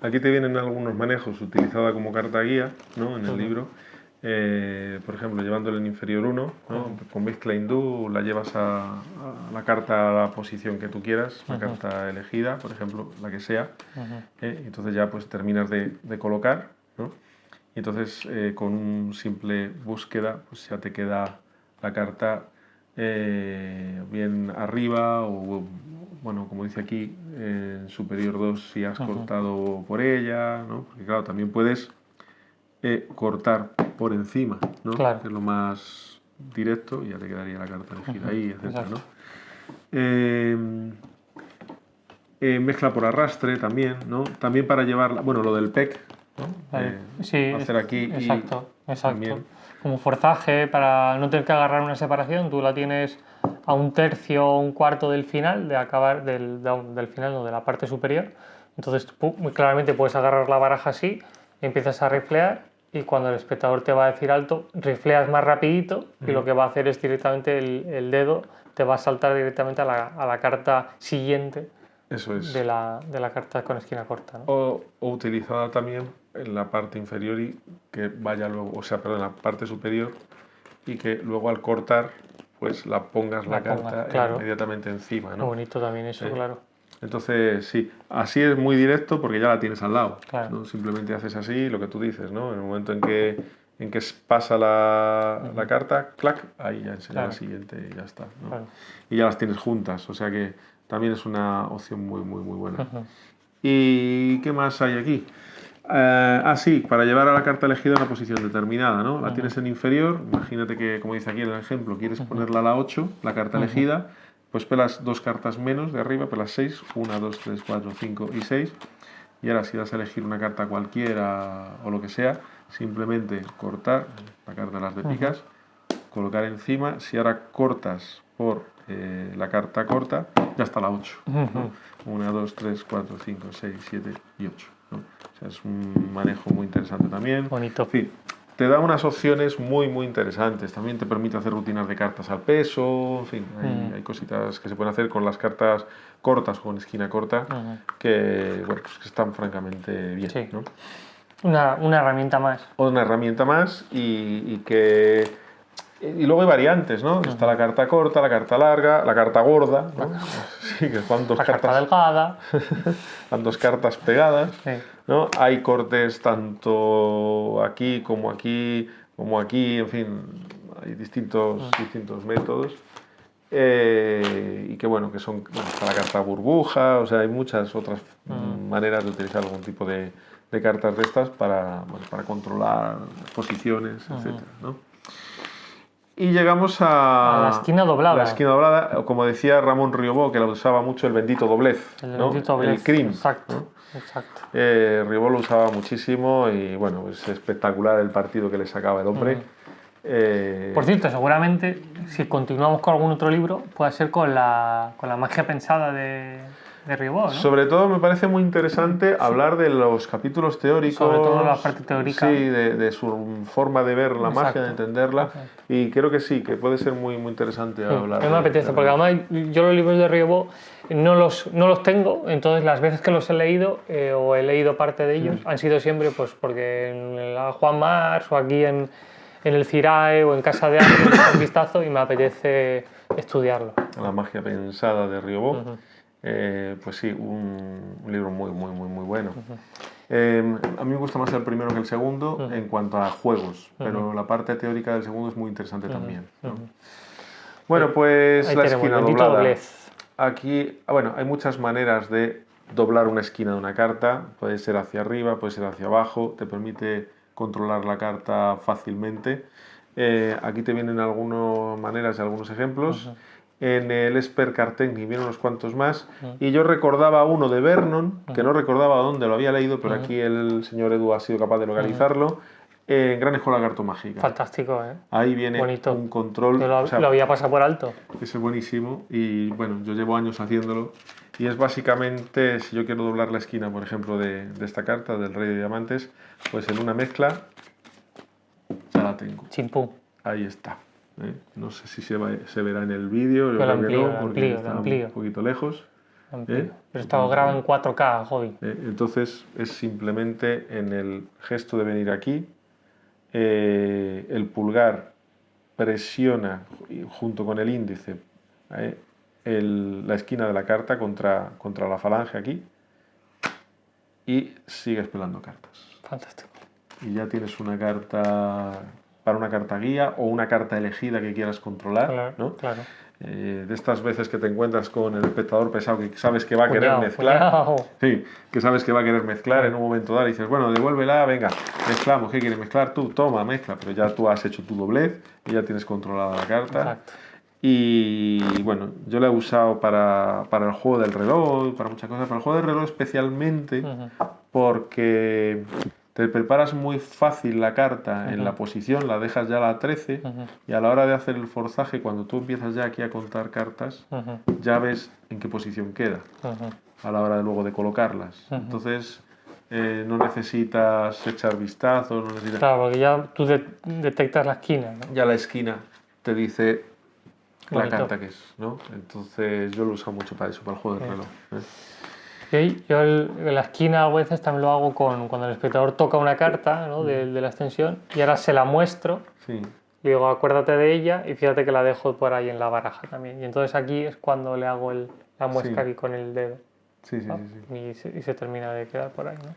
[SPEAKER 2] Aquí te vienen algunos manejos utilizada como carta guía, ¿no? En el libro. Por ejemplo, llevándole en inferior 1, ¿no? Con mezcla hindú la llevas a la carta a la posición que tú quieras, la carta elegida, por ejemplo, la que sea. Entonces ya pues terminas de colocar, ¿no? Y entonces con un simple búsqueda pues ya te queda la carta bien arriba o, bueno, como dice aquí, en superior 2 si has cortado por ella, ¿no? Porque claro, también puedes cortar por encima, ¿no?
[SPEAKER 1] Claro.
[SPEAKER 2] Que es lo más directo y ya te quedaría la carta elegida ahí, etc. ¿no? Mezcla por arrastre también, ¿no? También para llevarla, bueno, lo del PEC, ¿no?
[SPEAKER 1] Sí,
[SPEAKER 2] hacer aquí
[SPEAKER 1] exacto.
[SPEAKER 2] también.
[SPEAKER 1] Como forzaje para no tener que agarrar una separación, tú la tienes a 1/3 o 1/4 del final, de acabar del final, no, de la parte superior. Entonces tú muy claramente puedes agarrar la baraja así, empiezas a riflear y cuando el espectador te va a decir alto, rifleas más rapidito y lo que va a hacer es directamente el dedo te va a saltar directamente a la carta siguiente.
[SPEAKER 2] Eso es.
[SPEAKER 1] De la carta con esquina corta, ¿no?
[SPEAKER 2] O utilizada también en la parte inferior y que vaya luego, o sea, perdón, en la parte superior y que luego al cortar pues la pongas la carta
[SPEAKER 1] claro.
[SPEAKER 2] inmediatamente encima, ¿no?
[SPEAKER 1] Muy bonito también eso, claro.
[SPEAKER 2] Entonces, sí, así es muy directo porque ya la tienes al lado.
[SPEAKER 1] Claro.
[SPEAKER 2] ¿no? Simplemente haces así, lo que tú dices, ¿no? En el momento en que pasa la carta, clac, ahí ya enseña la siguiente y ya está. ¿no?
[SPEAKER 1] Claro.
[SPEAKER 2] Y ya las tienes juntas, o sea que también es una opción muy, muy, muy buena. ¿Y qué más hay aquí? Sí, para llevar a la carta elegida a una posición determinada, ¿no? La tienes en inferior, imagínate que, como dice aquí en el ejemplo, quieres ponerla a la 8, la carta elegida, pues pelas 2 cartas menos de arriba, pelas 6, 1, 2, 3, 4, 5 y 6. Y ahora si vas a elegir una carta cualquiera o lo que sea, simplemente cortar la carta de las de picas, colocar encima, si ahora cortas por la carta corta, ya está la 8. ¿no? 1, 2, 3, 4, 5, 6, 7 y 8. ¿no? O sea, es un manejo muy interesante también.
[SPEAKER 1] Bonito.
[SPEAKER 2] En fin, te da unas opciones muy, muy interesantes. También te permite hacer rutinas de cartas al peso. En fin, hay cositas que se pueden hacer con las cartas cortas o con esquina corta que, bueno, pues que están francamente bien.
[SPEAKER 1] Sí.
[SPEAKER 2] ¿no?
[SPEAKER 1] Una herramienta más.
[SPEAKER 2] Una herramienta más y que... Y luego hay variantes, ¿no? Está la carta corta, la carta larga, la carta gorda, ¿no? Sí, que van dos
[SPEAKER 1] La carta
[SPEAKER 2] cartas,
[SPEAKER 1] delgada.
[SPEAKER 2] van dos cartas pegadas,
[SPEAKER 1] Sí.
[SPEAKER 2] ¿no? Hay cortes tanto aquí, en fin, hay distintos métodos. Y que bueno, que son está la carta burbuja, o sea, hay muchas otras maneras de utilizar algún tipo de cartas de estas para controlar posiciones, etcétera, ¿no? Y llegamos
[SPEAKER 1] A la esquina doblada.
[SPEAKER 2] La esquina doblada, como decía Ramón Riobó, que la usaba mucho, el bendito doblez.
[SPEAKER 1] El
[SPEAKER 2] ¿no?
[SPEAKER 1] bendito doblez.
[SPEAKER 2] El crim.
[SPEAKER 1] Exacto.
[SPEAKER 2] ¿no?
[SPEAKER 1] Exacto.
[SPEAKER 2] Riobó lo usaba muchísimo y bueno, es espectacular el partido que le sacaba el hombre.
[SPEAKER 1] Por cierto, seguramente, si continuamos con algún otro libro, puede ser con la magia pensada de Ribot, ¿no?
[SPEAKER 2] Sobre todo me parece muy interesante hablar de los capítulos teóricos.
[SPEAKER 1] Sobre todo la parte teórica.
[SPEAKER 2] Sí, de su forma de ver la magia, de entenderla.
[SPEAKER 1] Exacto.
[SPEAKER 2] Y creo que sí, que puede ser muy, muy interesante hablar.
[SPEAKER 1] A mí me apetece, porque además yo los libros de Ribot no los tengo, entonces las veces que los he leído o he leído parte de ellos han sido siempre pues porque en la Juan Mars o aquí en el CIRAE o en Casa de Arte un vistazo y me apetece estudiarlo.
[SPEAKER 2] La magia pensada de Ribot. Pues sí, un libro muy, muy, muy, muy bueno. A mí me gusta más el primero que el segundo en cuanto a juegos, pero la parte teórica del segundo es muy interesante también. ¿no? Bueno, pues
[SPEAKER 1] ahí
[SPEAKER 2] la
[SPEAKER 1] tenemos,
[SPEAKER 2] esquina
[SPEAKER 1] el
[SPEAKER 2] doblada.
[SPEAKER 1] doblez.
[SPEAKER 2] Aquí, bueno, hay muchas maneras de doblar una esquina de una carta. Puede ser hacia arriba, puede ser hacia abajo, te permite controlar la carta fácilmente. Aquí te vienen algunas maneras y algunos ejemplos. En el Esper Card Technique vienen unos cuantos más. Y yo recordaba uno de Vernon, que no recordaba dónde lo había leído, pero aquí el señor Edu ha sido capaz de localizarlo. En Gran Escuela Cartomágica.
[SPEAKER 1] Fantástico, ¿eh?
[SPEAKER 2] Ahí viene
[SPEAKER 1] bonito.
[SPEAKER 2] un control.
[SPEAKER 1] Yo lo había pasado por alto.
[SPEAKER 2] Ese es buenísimo. Y bueno, yo llevo años haciéndolo. Y es básicamente, si yo quiero doblar la esquina, por ejemplo, de esta carta, del Rey de Diamantes, pues en una mezcla ya la tengo.
[SPEAKER 1] Chimpú.
[SPEAKER 2] Ahí está. No sé si se verá en el vídeo, yo creo que no, porque está un poquito lejos.
[SPEAKER 1] Pero estaba grabado en 4K, hobby.
[SPEAKER 2] Entonces es simplemente en el gesto de venir aquí, el pulgar presiona junto con el índice la esquina de la carta contra la falange aquí y sigues pelando cartas.
[SPEAKER 1] Fantástico.
[SPEAKER 2] Y ya tienes una carta para una carta guía o una carta elegida que quieras controlar,
[SPEAKER 1] claro,
[SPEAKER 2] ¿no?
[SPEAKER 1] Claro.
[SPEAKER 2] De estas veces que te encuentras con el espectador pesado que sabes que va a querer mezclar. Sí, que sabes que va a querer mezclar en un momento dado y dices, bueno, devuélvela, venga, mezclamos, ¿qué quieres mezclar tú? Toma, mezcla, pero ya tú has hecho tu doblez y ya tienes controlada la carta.
[SPEAKER 1] Exacto.
[SPEAKER 2] Y bueno, yo la he usado para el juego del reloj, para muchas cosas, para el juego del reloj especialmente porque te preparas muy fácil la carta en la posición, la dejas ya a la 13 y a la hora de hacer el forzaje, cuando tú empiezas ya aquí a contar cartas, ya ves en qué posición queda a la hora de luego de colocarlas. Entonces no necesitas echar vistazos, no necesitas...
[SPEAKER 1] Claro, porque ya tú detectas la esquina, ¿no?
[SPEAKER 2] Ya la esquina te dice la
[SPEAKER 1] Bonito.
[SPEAKER 2] carta que es, ¿no? Entonces yo lo uso mucho para eso, para el juego del reloj.
[SPEAKER 1] Yo en la esquina a veces también lo hago cuando el espectador toca una carta, ¿no? de la extensión y ahora se la muestro.
[SPEAKER 2] Sí.
[SPEAKER 1] Y digo, acuérdate de ella y fíjate que la dejo por ahí en la baraja también. Y entonces aquí es cuando le hago la muesca aquí con el dedo.
[SPEAKER 2] Sí, sí,
[SPEAKER 1] ¿no?
[SPEAKER 2] sí, sí.
[SPEAKER 1] Y se termina de quedar por ahí, ¿no?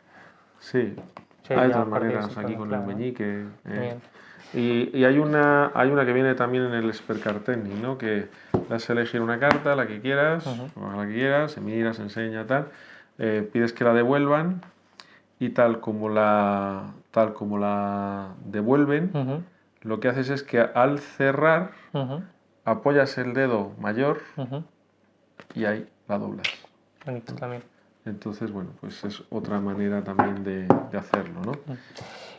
[SPEAKER 2] Sí,
[SPEAKER 1] Sí,
[SPEAKER 2] hay
[SPEAKER 1] ya
[SPEAKER 2] otras
[SPEAKER 1] a partir de
[SPEAKER 2] maneras
[SPEAKER 1] eso
[SPEAKER 2] aquí
[SPEAKER 1] queda
[SPEAKER 2] con
[SPEAKER 1] claro,
[SPEAKER 2] el
[SPEAKER 1] ¿no?
[SPEAKER 2] meñique.
[SPEAKER 1] Bien.
[SPEAKER 2] Y hay una que viene también en el Spercarteni, ¿no? Que das a elegir una carta, la que quieras, o la que quieras, se mira, se enseña, tal. Pides que la devuelvan y tal como la devuelven,
[SPEAKER 1] Ujú,
[SPEAKER 2] lo que haces es que al cerrar
[SPEAKER 1] ujú,
[SPEAKER 2] apoyas el dedo mayor
[SPEAKER 1] ujú.
[SPEAKER 2] y ahí la doblas.
[SPEAKER 1] Bonito también.
[SPEAKER 2] Entonces, bueno, pues es otra manera también de hacerlo, ¿no?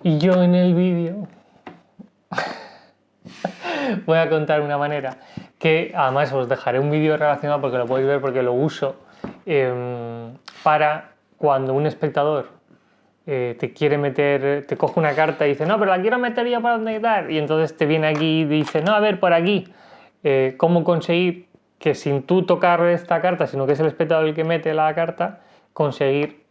[SPEAKER 1] Y yo en el vídeo voy a contar una manera que además os dejaré un vídeo relacionado porque lo podéis ver porque lo uso para cuando un espectador te quiere meter, te coge una carta y dice, no, pero la quiero meter yo para donde tal, y entonces te viene aquí y dice, no, a ver, por aquí. ¿Cómo conseguir que sin tú tocar esta carta, sino que es el espectador el que mete la carta, conseguir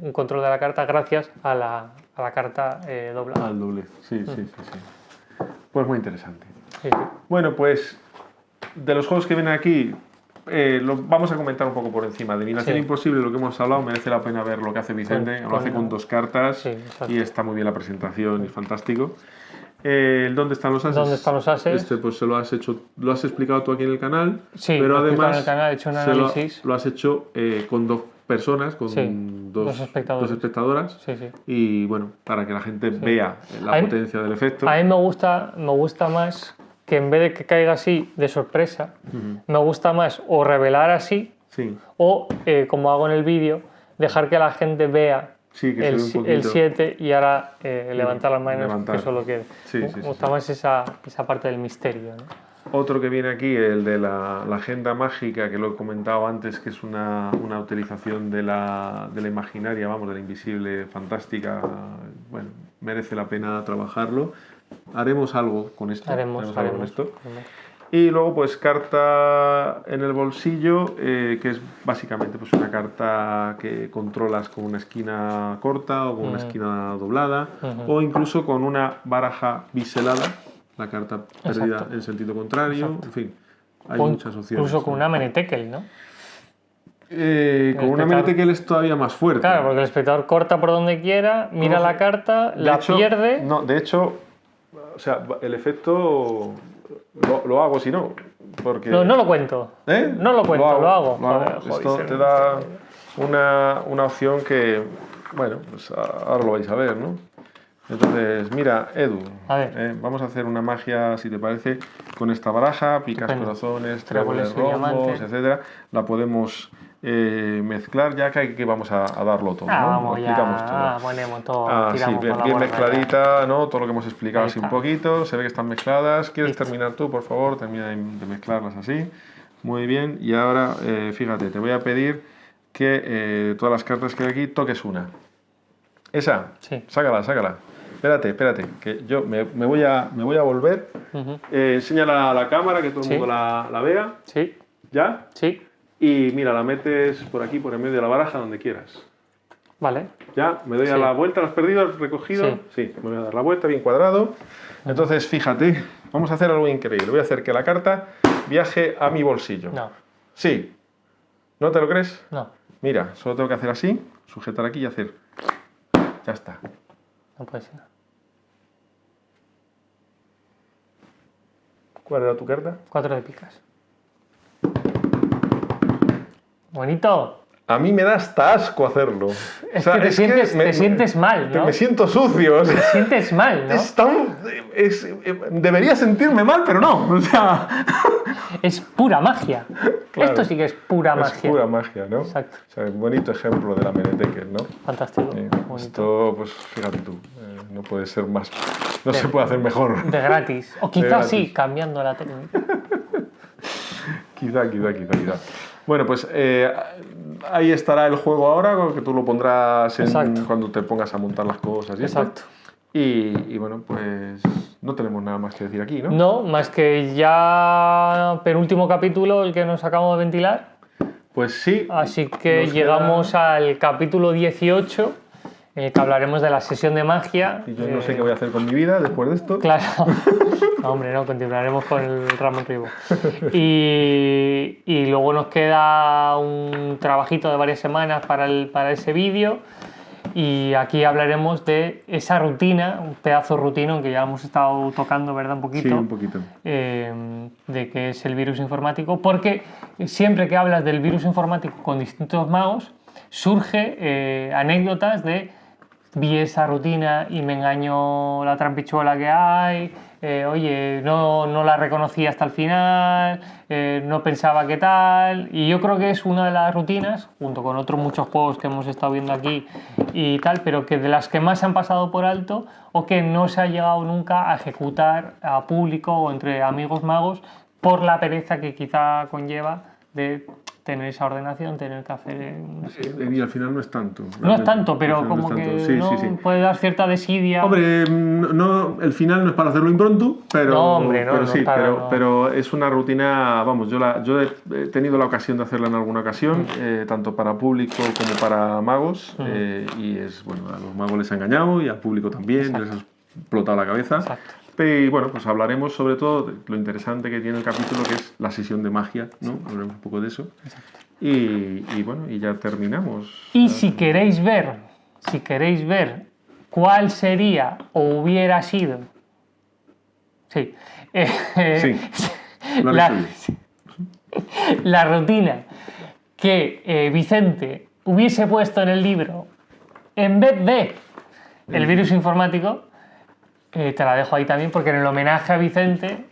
[SPEAKER 1] un control de la carta gracias a la carta doblada?
[SPEAKER 2] Al doblez, sí, sí, sí, sí. Pues muy interesante.
[SPEAKER 1] Sí, sí.
[SPEAKER 2] Bueno, pues de los juegos que vienen aquí, lo vamos a comentar un poco por encima. De Miniatura
[SPEAKER 1] Sí.
[SPEAKER 2] Imposible, lo que hemos hablado, merece la pena ver lo que hace Vicente. Lo hace con 2 cartas
[SPEAKER 1] Sí, exacto.
[SPEAKER 2] y está muy bien la presentación y fantástico. ¿Dónde están los ases?
[SPEAKER 1] ¿Dónde están los ases?
[SPEAKER 2] Este, pues se lo has hecho, lo has explicado tú aquí en el canal.
[SPEAKER 1] Sí,
[SPEAKER 2] pero
[SPEAKER 1] lo he explicado
[SPEAKER 2] además
[SPEAKER 1] en el canal, he hecho un
[SPEAKER 2] se
[SPEAKER 1] análisis.
[SPEAKER 2] lo has hecho con 2 personas, con
[SPEAKER 1] Sí,
[SPEAKER 2] dos espectadoras.
[SPEAKER 1] Sí, sí.
[SPEAKER 2] Y bueno, para que la gente vea la
[SPEAKER 1] A mí-
[SPEAKER 2] potencia del efecto.
[SPEAKER 1] A mí me gusta más que en vez de que caiga así de sorpresa, me gusta más o revelar así
[SPEAKER 2] Sí,
[SPEAKER 1] o, como hago en el vídeo, dejar que la gente vea
[SPEAKER 2] sí, que se ve un poquito.
[SPEAKER 1] el 7 y ahora levantar las manos,
[SPEAKER 2] levantar.
[SPEAKER 1] que eso lo quiere.
[SPEAKER 2] Sí, sí, sí,
[SPEAKER 1] Me gusta
[SPEAKER 2] sí.
[SPEAKER 1] más esa parte del misterio, ¿no?
[SPEAKER 2] Otro que viene aquí, el de la agenda mágica, que lo he comentado antes, que es una utilización de la imaginaria, vamos, de la invisible fantástica. Bueno, merece la pena trabajarlo. Haremos algo con esto.
[SPEAKER 1] Haremos.
[SPEAKER 2] Algo con esto. Y luego, pues, carta en el bolsillo, que es básicamente pues, una carta que controlas con una esquina corta o con una esquina doblada, o incluso con una baraja biselada, la carta perdida
[SPEAKER 1] Exacto.
[SPEAKER 2] en sentido contrario, en fin, hay
[SPEAKER 1] O
[SPEAKER 2] muchas opciones.
[SPEAKER 1] incluso con una Menetekel, ¿no?
[SPEAKER 2] Con una mente que él es todavía más fuerte.
[SPEAKER 1] Claro, porque el espectador corta por donde quiera, mira la carta, la pierde.
[SPEAKER 2] No, de hecho, o sea, el efecto lo hago si no. Porque,
[SPEAKER 1] No lo cuento.
[SPEAKER 2] ¿eh?
[SPEAKER 1] No lo cuento, lo hago.
[SPEAKER 2] Joder, esto te da una opción que, bueno, pues ahora lo vais a ver, ¿no? Entonces, mira, Edu,
[SPEAKER 1] A ver.
[SPEAKER 2] vamos a hacer una magia, si te parece, con esta baraja, picas
[SPEAKER 1] Estupendo.
[SPEAKER 2] corazones,
[SPEAKER 1] Tréboles
[SPEAKER 2] tréboles,
[SPEAKER 1] y
[SPEAKER 2] rombos,
[SPEAKER 1] diamantes.
[SPEAKER 2] etcétera. La podemos mezclar ya que vamos a darlo todo, ¿no?
[SPEAKER 1] Vamos
[SPEAKER 2] Lo explicamos
[SPEAKER 1] ya,
[SPEAKER 2] todo.
[SPEAKER 1] ponemos todo,
[SPEAKER 2] Sí,
[SPEAKER 1] tiramos
[SPEAKER 2] bien,
[SPEAKER 1] por la
[SPEAKER 2] bien
[SPEAKER 1] borda ya.
[SPEAKER 2] mezcladita, ¿no? Todo lo que hemos explicado
[SPEAKER 1] Ahí
[SPEAKER 2] así un
[SPEAKER 1] está.
[SPEAKER 2] poquito. Se ve que están mezcladas. ¿Quieres
[SPEAKER 1] Listo.
[SPEAKER 2] terminar tú, por favor? Termina de mezclarlas así. Muy bien. Y ahora, fíjate, te voy a pedir que todas las cartas que hay aquí toques una. Esa.
[SPEAKER 1] Sí.
[SPEAKER 2] Sácala. Espérate, que yo me voy a volver.
[SPEAKER 1] Ujú.
[SPEAKER 2] Enséñala a la cámara, que todo el
[SPEAKER 1] Sí.
[SPEAKER 2] mundo la vea.
[SPEAKER 1] Sí,
[SPEAKER 2] ¿Ya?
[SPEAKER 1] sí,
[SPEAKER 2] Y mira, la metes por aquí, por en medio de la baraja, donde quieras.
[SPEAKER 1] vale.
[SPEAKER 2] ¿Ya? ¿Me doy a
[SPEAKER 1] Sí.
[SPEAKER 2] la vuelta? ¿Lo has perdido? ¿Has recogido? Sí, me voy a dar la vuelta, bien cuadrado. Entonces, fíjate, vamos a hacer algo increíble. Voy a hacer que la carta viaje a mi bolsillo.
[SPEAKER 1] No,
[SPEAKER 2] Sí. ¿No te lo crees?
[SPEAKER 1] no,
[SPEAKER 2] Mira, solo tengo que hacer así, sujetar aquí y hacer. Ya está.
[SPEAKER 1] no puede ser.
[SPEAKER 2] ¿Cuál era tu carta?
[SPEAKER 1] 4 de picas. Bonito.
[SPEAKER 2] A mí me da hasta asco hacerlo.
[SPEAKER 1] Es que te sientes mal, ¿no?
[SPEAKER 2] Me siento sucio. O sea,
[SPEAKER 1] Te sientes mal, ¿no?
[SPEAKER 2] debería sentirme mal, pero no. O sea,
[SPEAKER 1] Es pura magia.
[SPEAKER 2] Claro.
[SPEAKER 1] Esto sí que es pura
[SPEAKER 2] es
[SPEAKER 1] magia.
[SPEAKER 2] pura magia, ¿no?
[SPEAKER 1] Exacto.
[SPEAKER 2] O sea, bonito ejemplo de la Menetekel, ¿no?
[SPEAKER 1] Fantástico. Bonito.
[SPEAKER 2] Esto, pues fíjate tú, no puede ser más, no se puede hacer mejor.
[SPEAKER 1] De gratis. O quizás
[SPEAKER 2] gratis.
[SPEAKER 1] sí, cambiando la técnica.
[SPEAKER 2] Quizá. Bueno, pues ahí estará el juego ahora, que tú lo pondrás
[SPEAKER 1] Exacto.
[SPEAKER 2] cuando te pongas a montar las cosas. Y esto.
[SPEAKER 1] Exacto.
[SPEAKER 2] Y bueno, pues no tenemos nada más que decir aquí, ¿no?
[SPEAKER 1] No, más que ya penúltimo capítulo, el que nos acabamos de ventilar.
[SPEAKER 2] Pues sí.
[SPEAKER 1] Así que
[SPEAKER 2] nos
[SPEAKER 1] llegamos
[SPEAKER 2] queda-
[SPEAKER 1] al capítulo 18, en el que hablaremos de la sesión de magia.
[SPEAKER 2] Y yo no sé qué voy a hacer con mi vida después de esto.
[SPEAKER 1] Claro, No, hombre, no, continuaremos con el Ramón Ribó. Y luego nos queda un trabajito de varias semanas para ese vídeo. Y aquí hablaremos de esa rutina, un pedazo de rutina que ya hemos estado tocando, ¿verdad? Un poquito.
[SPEAKER 2] Sí, un poquito.
[SPEAKER 1] De qué es el virus informático. Porque siempre que hablas del virus informático con distintos magos, surge anécdotas de vi esa rutina y me engañó la trampichuela que hay, oye, no la reconocí hasta el final, no pensaba que tal, y yo creo que es una de las rutinas, junto con otros muchos juegos que hemos estado viendo aquí y tal, pero que de las que más se han pasado por alto o que no se ha llegado nunca a ejecutar a público o entre amigos magos por la pereza que quizá conlleva de tener esa ordenación, tener que hacer...
[SPEAKER 2] Y al final no es tanto.
[SPEAKER 1] No es tanto, pero como
[SPEAKER 2] no es
[SPEAKER 1] que
[SPEAKER 2] tanto. Sí,
[SPEAKER 1] no
[SPEAKER 2] sí, sí.
[SPEAKER 1] puede dar cierta desidia.
[SPEAKER 2] Hombre, no, el final no es para hacerlo impronto, pero,
[SPEAKER 1] No, hombre, no,
[SPEAKER 2] pero
[SPEAKER 1] no
[SPEAKER 2] sí,
[SPEAKER 1] es para, no.
[SPEAKER 2] pero es una rutina, vamos, yo he tenido la ocasión de hacerla en alguna ocasión, tanto para público como para magos, y es, bueno, a los magos les ha engañado y al público también, les ha explotado la cabeza.
[SPEAKER 1] Exacto.
[SPEAKER 2] Y bueno, pues hablaremos sobre todo de lo interesante que tiene el capítulo, que es la sesión de magia, ¿no? Hablaremos un poco de eso. Y bueno, y ya terminamos.
[SPEAKER 1] Y si queréis ver cuál sería o hubiera sido... Sí.
[SPEAKER 2] Sí, lo han hecho bien.
[SPEAKER 1] La rutina que Vicente hubiese puesto en el libro en vez de el virus informático, te la dejo ahí también porque en el homenaje a Vicente,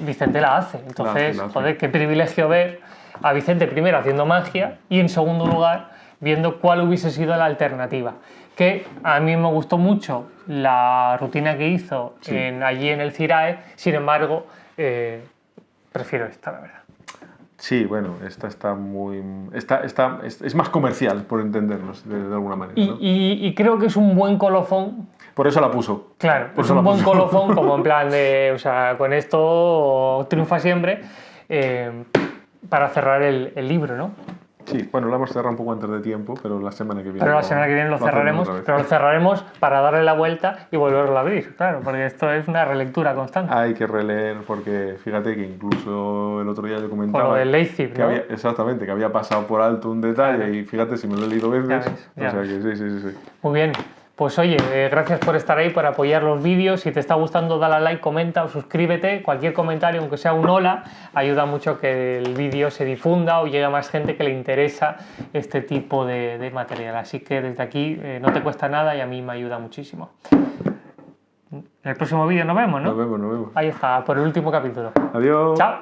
[SPEAKER 1] Vicente la hace. Entonces,
[SPEAKER 2] la hace.
[SPEAKER 1] joder, qué privilegio ver a Vicente primero haciendo magia y en segundo lugar viendo cuál hubiese sido la alternativa. Que a mí me gustó mucho la rutina que hizo allí en el CIRAE, sin embargo, prefiero esta, la verdad.
[SPEAKER 2] Sí, bueno, esta está muy... es más comercial, por entendernos, de alguna manera, ¿no?
[SPEAKER 1] Y creo que es un buen colofón.
[SPEAKER 2] Por eso la puso.
[SPEAKER 1] Claro,
[SPEAKER 2] Por
[SPEAKER 1] es
[SPEAKER 2] eso
[SPEAKER 1] un
[SPEAKER 2] la
[SPEAKER 1] buen
[SPEAKER 2] puso.
[SPEAKER 1] colofón, como en plan de, o sea, con esto triunfa siempre, para cerrar el libro, ¿no?
[SPEAKER 2] Sí, bueno, la hemos cerrado un poco antes de tiempo, pero la semana que viene...
[SPEAKER 1] Pero la semana que viene lo cerraremos,
[SPEAKER 2] otra vez.
[SPEAKER 1] pero lo cerraremos para darle la vuelta y volverlo a abrir, claro, porque esto es una relectura constante.
[SPEAKER 2] Hay que releer porque fíjate que incluso el otro día yo comentaba...
[SPEAKER 1] Con lo del Leipzig, ¿no?
[SPEAKER 2] Exactamente, que había pasado por alto un detalle y fíjate si me lo he leído veces.
[SPEAKER 1] Ya ves.
[SPEAKER 2] O sea que sí.
[SPEAKER 1] Muy bien. Pues oye, gracias por estar ahí, por apoyar los vídeos. Si te está gustando, dale a like, comenta o suscríbete. Cualquier comentario, aunque sea un hola, ayuda mucho a que el vídeo se difunda o llegue a más gente que le interesa este tipo de material. Así que desde aquí no te cuesta nada y a mí me ayuda muchísimo. En el próximo vídeo nos vemos, ¿no?
[SPEAKER 2] Nos vemos.
[SPEAKER 1] Ahí está, por el último capítulo.
[SPEAKER 2] Adiós.
[SPEAKER 1] Chao.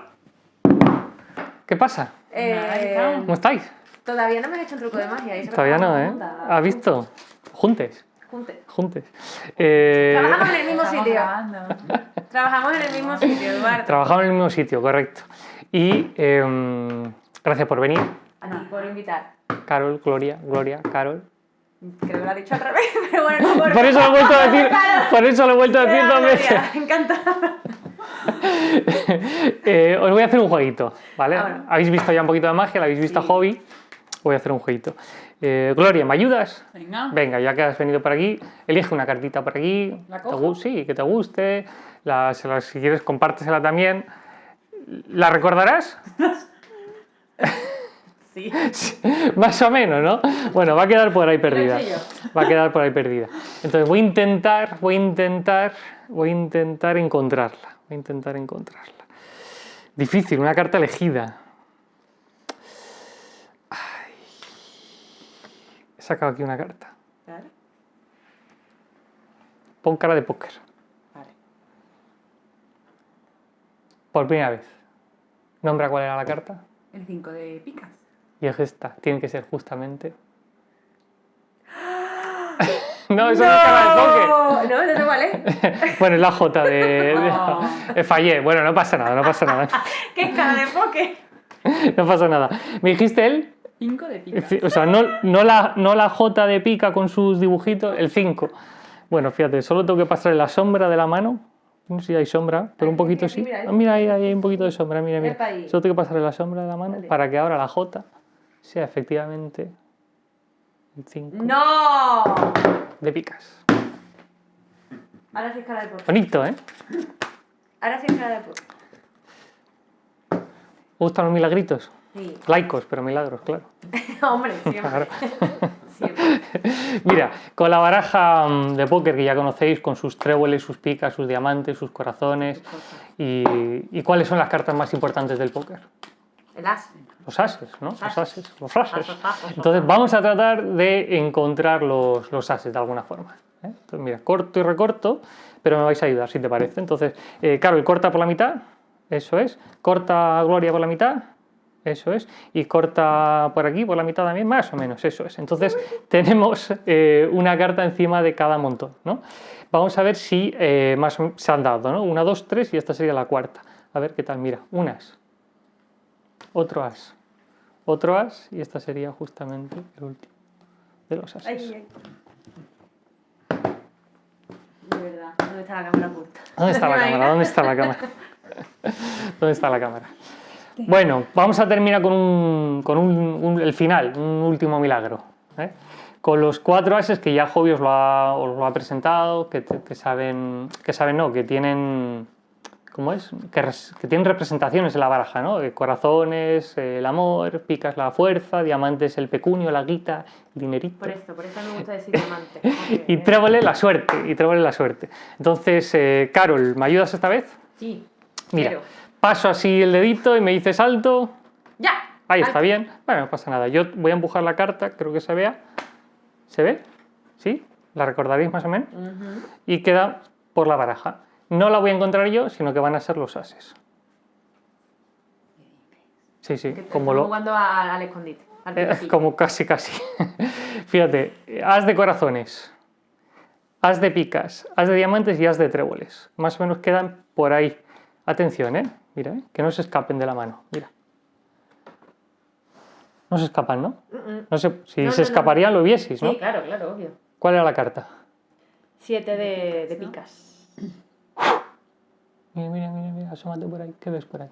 [SPEAKER 1] ¿Qué pasa? ¿Cómo estáis?
[SPEAKER 3] Todavía no me has hecho un truco de magia. ¿Y
[SPEAKER 1] Todavía no, ¿eh? ¿Has visto? Juntes.
[SPEAKER 3] Trabajamos en el mismo sitio. Trabajamos en el mismo sitio, Eduardo.
[SPEAKER 1] Trabajamos en el mismo sitio, correcto. Y gracias por venir.
[SPEAKER 3] A ti, por invitar.
[SPEAKER 1] Carol, Gloria, Carol.
[SPEAKER 3] Creo que lo ha dicho al revés, pero bueno, no
[SPEAKER 1] Por eso lo he vuelto a decir, por eso lo he vuelto a decir dos veces.
[SPEAKER 3] Encantada.
[SPEAKER 1] Os voy a hacer un jueguito, ¿vale?
[SPEAKER 3] Bueno.
[SPEAKER 1] Habéis visto ya un poquito de magia, la habéis visto a Hobby. Voy a hacer un jueguito. Gloria, ¿me ayudas? Venga, ya que has venido por aquí, elige una cartita por aquí.
[SPEAKER 4] ¿La cojo?
[SPEAKER 1] Sí, que te guste. Si quieres, compártesela también. ¿La recordarás?
[SPEAKER 3] Sí.
[SPEAKER 1] Más o menos, ¿no? Bueno, va a quedar por ahí perdida.
[SPEAKER 4] Lo he hecho
[SPEAKER 1] Va a quedar por ahí perdida. Entonces voy a intentar encontrarla. Difícil, una carta elegida. Ay. He sacado aquí una carta.
[SPEAKER 3] Vale.
[SPEAKER 1] Pon cara de póker.
[SPEAKER 3] Vale.
[SPEAKER 1] Por primera vez. Nombra cuál era la carta.
[SPEAKER 4] El 5 de picas.
[SPEAKER 1] Y es esta. Tiene que ser justamente... No, eso no es cara de póker.
[SPEAKER 3] No sé cuál es.
[SPEAKER 1] Bueno, es la J de... Fallé. Bueno, no pasa nada.
[SPEAKER 3] ¿Qué es cara de póker?
[SPEAKER 1] No pasa nada. ¿Me dijiste él?
[SPEAKER 4] 5 de picas.
[SPEAKER 1] O sea, no la J de pica con sus dibujitos, el 5. Bueno, fíjate, solo tengo que pasarle la sombra de la mano. No sé si hay sombra, pero un poquito sí. Mira, ahí hay un poquito de sombra, mira.
[SPEAKER 3] Epa ahí.
[SPEAKER 1] Solo tengo que pasarle la sombra de la mano
[SPEAKER 3] Vale.
[SPEAKER 1] para que ahora la J sea efectivamente el 5
[SPEAKER 3] ¡No!
[SPEAKER 1] de picas.
[SPEAKER 3] Ahora sí es cara de póker.
[SPEAKER 1] Bonito, ¿eh?
[SPEAKER 3] Ahora sí es hora de póker.
[SPEAKER 1] ¿Os gustan los milagritos?
[SPEAKER 3] Sí.
[SPEAKER 1] Laicos, pero milagros, claro.
[SPEAKER 3] Hombre, siempre.
[SPEAKER 1] Claro.
[SPEAKER 3] Siempre.
[SPEAKER 1] Mira, con la baraja de póker que ya conocéis, con sus tréboles, sus picas, sus diamantes, sus corazones. ¿Y cuáles son las cartas más importantes del póker?
[SPEAKER 3] El as.
[SPEAKER 1] Los ases, ¿no? Los ases. Los ases.
[SPEAKER 3] Ases.
[SPEAKER 1] Entonces vamos a tratar de encontrar los ases de alguna forma. Entonces, mira, corto y recorto, pero me vais a ayudar, si te parece. Entonces, Carol, corta por la mitad, eso es. Corta Gloria por la mitad, eso es. Y corta por aquí, por la mitad también, más o menos, eso es. Entonces, tenemos una carta encima de cada montón, ¿no? Vamos a ver si más se han dado, ¿no? 1, 2, 3 y esta sería la cuarta. A ver qué tal, mira, un as. Otro as. Otro as y esta sería justamente el último de los ases.
[SPEAKER 3] Ay. De verdad, ¿dónde está la cámara oculta?
[SPEAKER 1] ¿Dónde está la cámara? ¿Dónde está la cámara? ¿Dónde está la cámara? Bueno, vamos a terminar con el final, un último milagro. Con los 4 ases que ya Jovi os lo ha presentado, que saben, no, que tienen... ¿Cómo es? Que tienen representaciones en la baraja, ¿no? Corazones, el amor, picas la fuerza, diamantes el pecunio, la guita, el dinerito.
[SPEAKER 3] Por eso me gusta decir diamante.
[SPEAKER 1] Y tréboles la suerte, Entonces, Carol, ¿me ayudas esta vez?
[SPEAKER 3] Sí.
[SPEAKER 1] Mira,
[SPEAKER 3] Quiero.
[SPEAKER 1] paso así el dedito y me dices alto.
[SPEAKER 3] ¡Ya!
[SPEAKER 1] Ahí está bien. Bueno, no pasa nada. Yo voy a empujar la carta, creo que se vea. ¿Se ve? ¿Sí? ¿La recordaréis más o menos? Y queda por la baraja. No la voy a encontrar yo, sino que van a ser los ases. Sí, sí, como
[SPEAKER 3] Estamos jugando al escondite. Al piquillo.
[SPEAKER 1] como casi. Fíjate, as de corazones, as de picas, as de diamantes y as de tréboles. Más o menos quedan por ahí. Atención, mira, que no se escapen de la mano. Mira. No se escapan, ¿no? No sé, si
[SPEAKER 3] No,
[SPEAKER 1] se escaparían lo vieseis, ¿no?
[SPEAKER 3] Sí, claro, obvio.
[SPEAKER 1] ¿Cuál era la carta?
[SPEAKER 3] 7 de picas.
[SPEAKER 1] Mira, asómate por ahí. ¿Qué ves por ahí?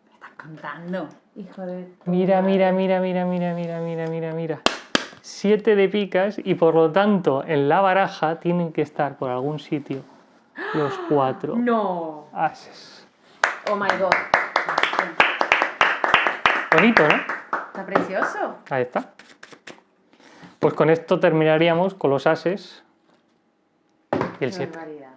[SPEAKER 4] ¿Qué estás contando?
[SPEAKER 3] Hijo de...
[SPEAKER 1] Mira. 7 de picas y por lo tanto en la baraja tienen que estar por algún sitio los 4
[SPEAKER 3] No.
[SPEAKER 1] ases.
[SPEAKER 3] Oh my god.
[SPEAKER 1] Bonito, ¿no?
[SPEAKER 3] Está precioso.
[SPEAKER 1] Ahí está. Pues con esto terminaríamos con los ases y el
[SPEAKER 3] Qué
[SPEAKER 1] 7.
[SPEAKER 3] barbaridad.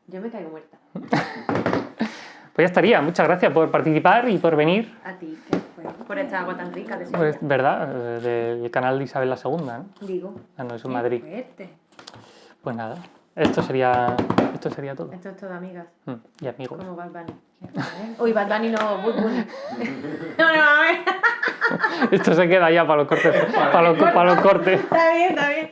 [SPEAKER 3] Yo me caigo muerta.
[SPEAKER 1] Pues ya estaría. Muchas gracias por participar y por venir.
[SPEAKER 3] A ti, ¿qué fue? Por esta agua tan rica de
[SPEAKER 1] Pues,
[SPEAKER 3] Sevilla.
[SPEAKER 1] ¿verdad? Del canal de Isabel II, ¿no?
[SPEAKER 3] Digo.
[SPEAKER 1] Ah, no, eso en Madrid.
[SPEAKER 4] Fuerte.
[SPEAKER 1] Pues nada, esto sería todo.
[SPEAKER 3] Esto es todo, amigas.
[SPEAKER 1] Y amigos.
[SPEAKER 3] Como Bad Bunny. Uy, Bad Bunny no, Bud Bunny. No, a ver.
[SPEAKER 1] Esto se queda ya para los cortes. Para los cortes.
[SPEAKER 3] Está bien, está bien.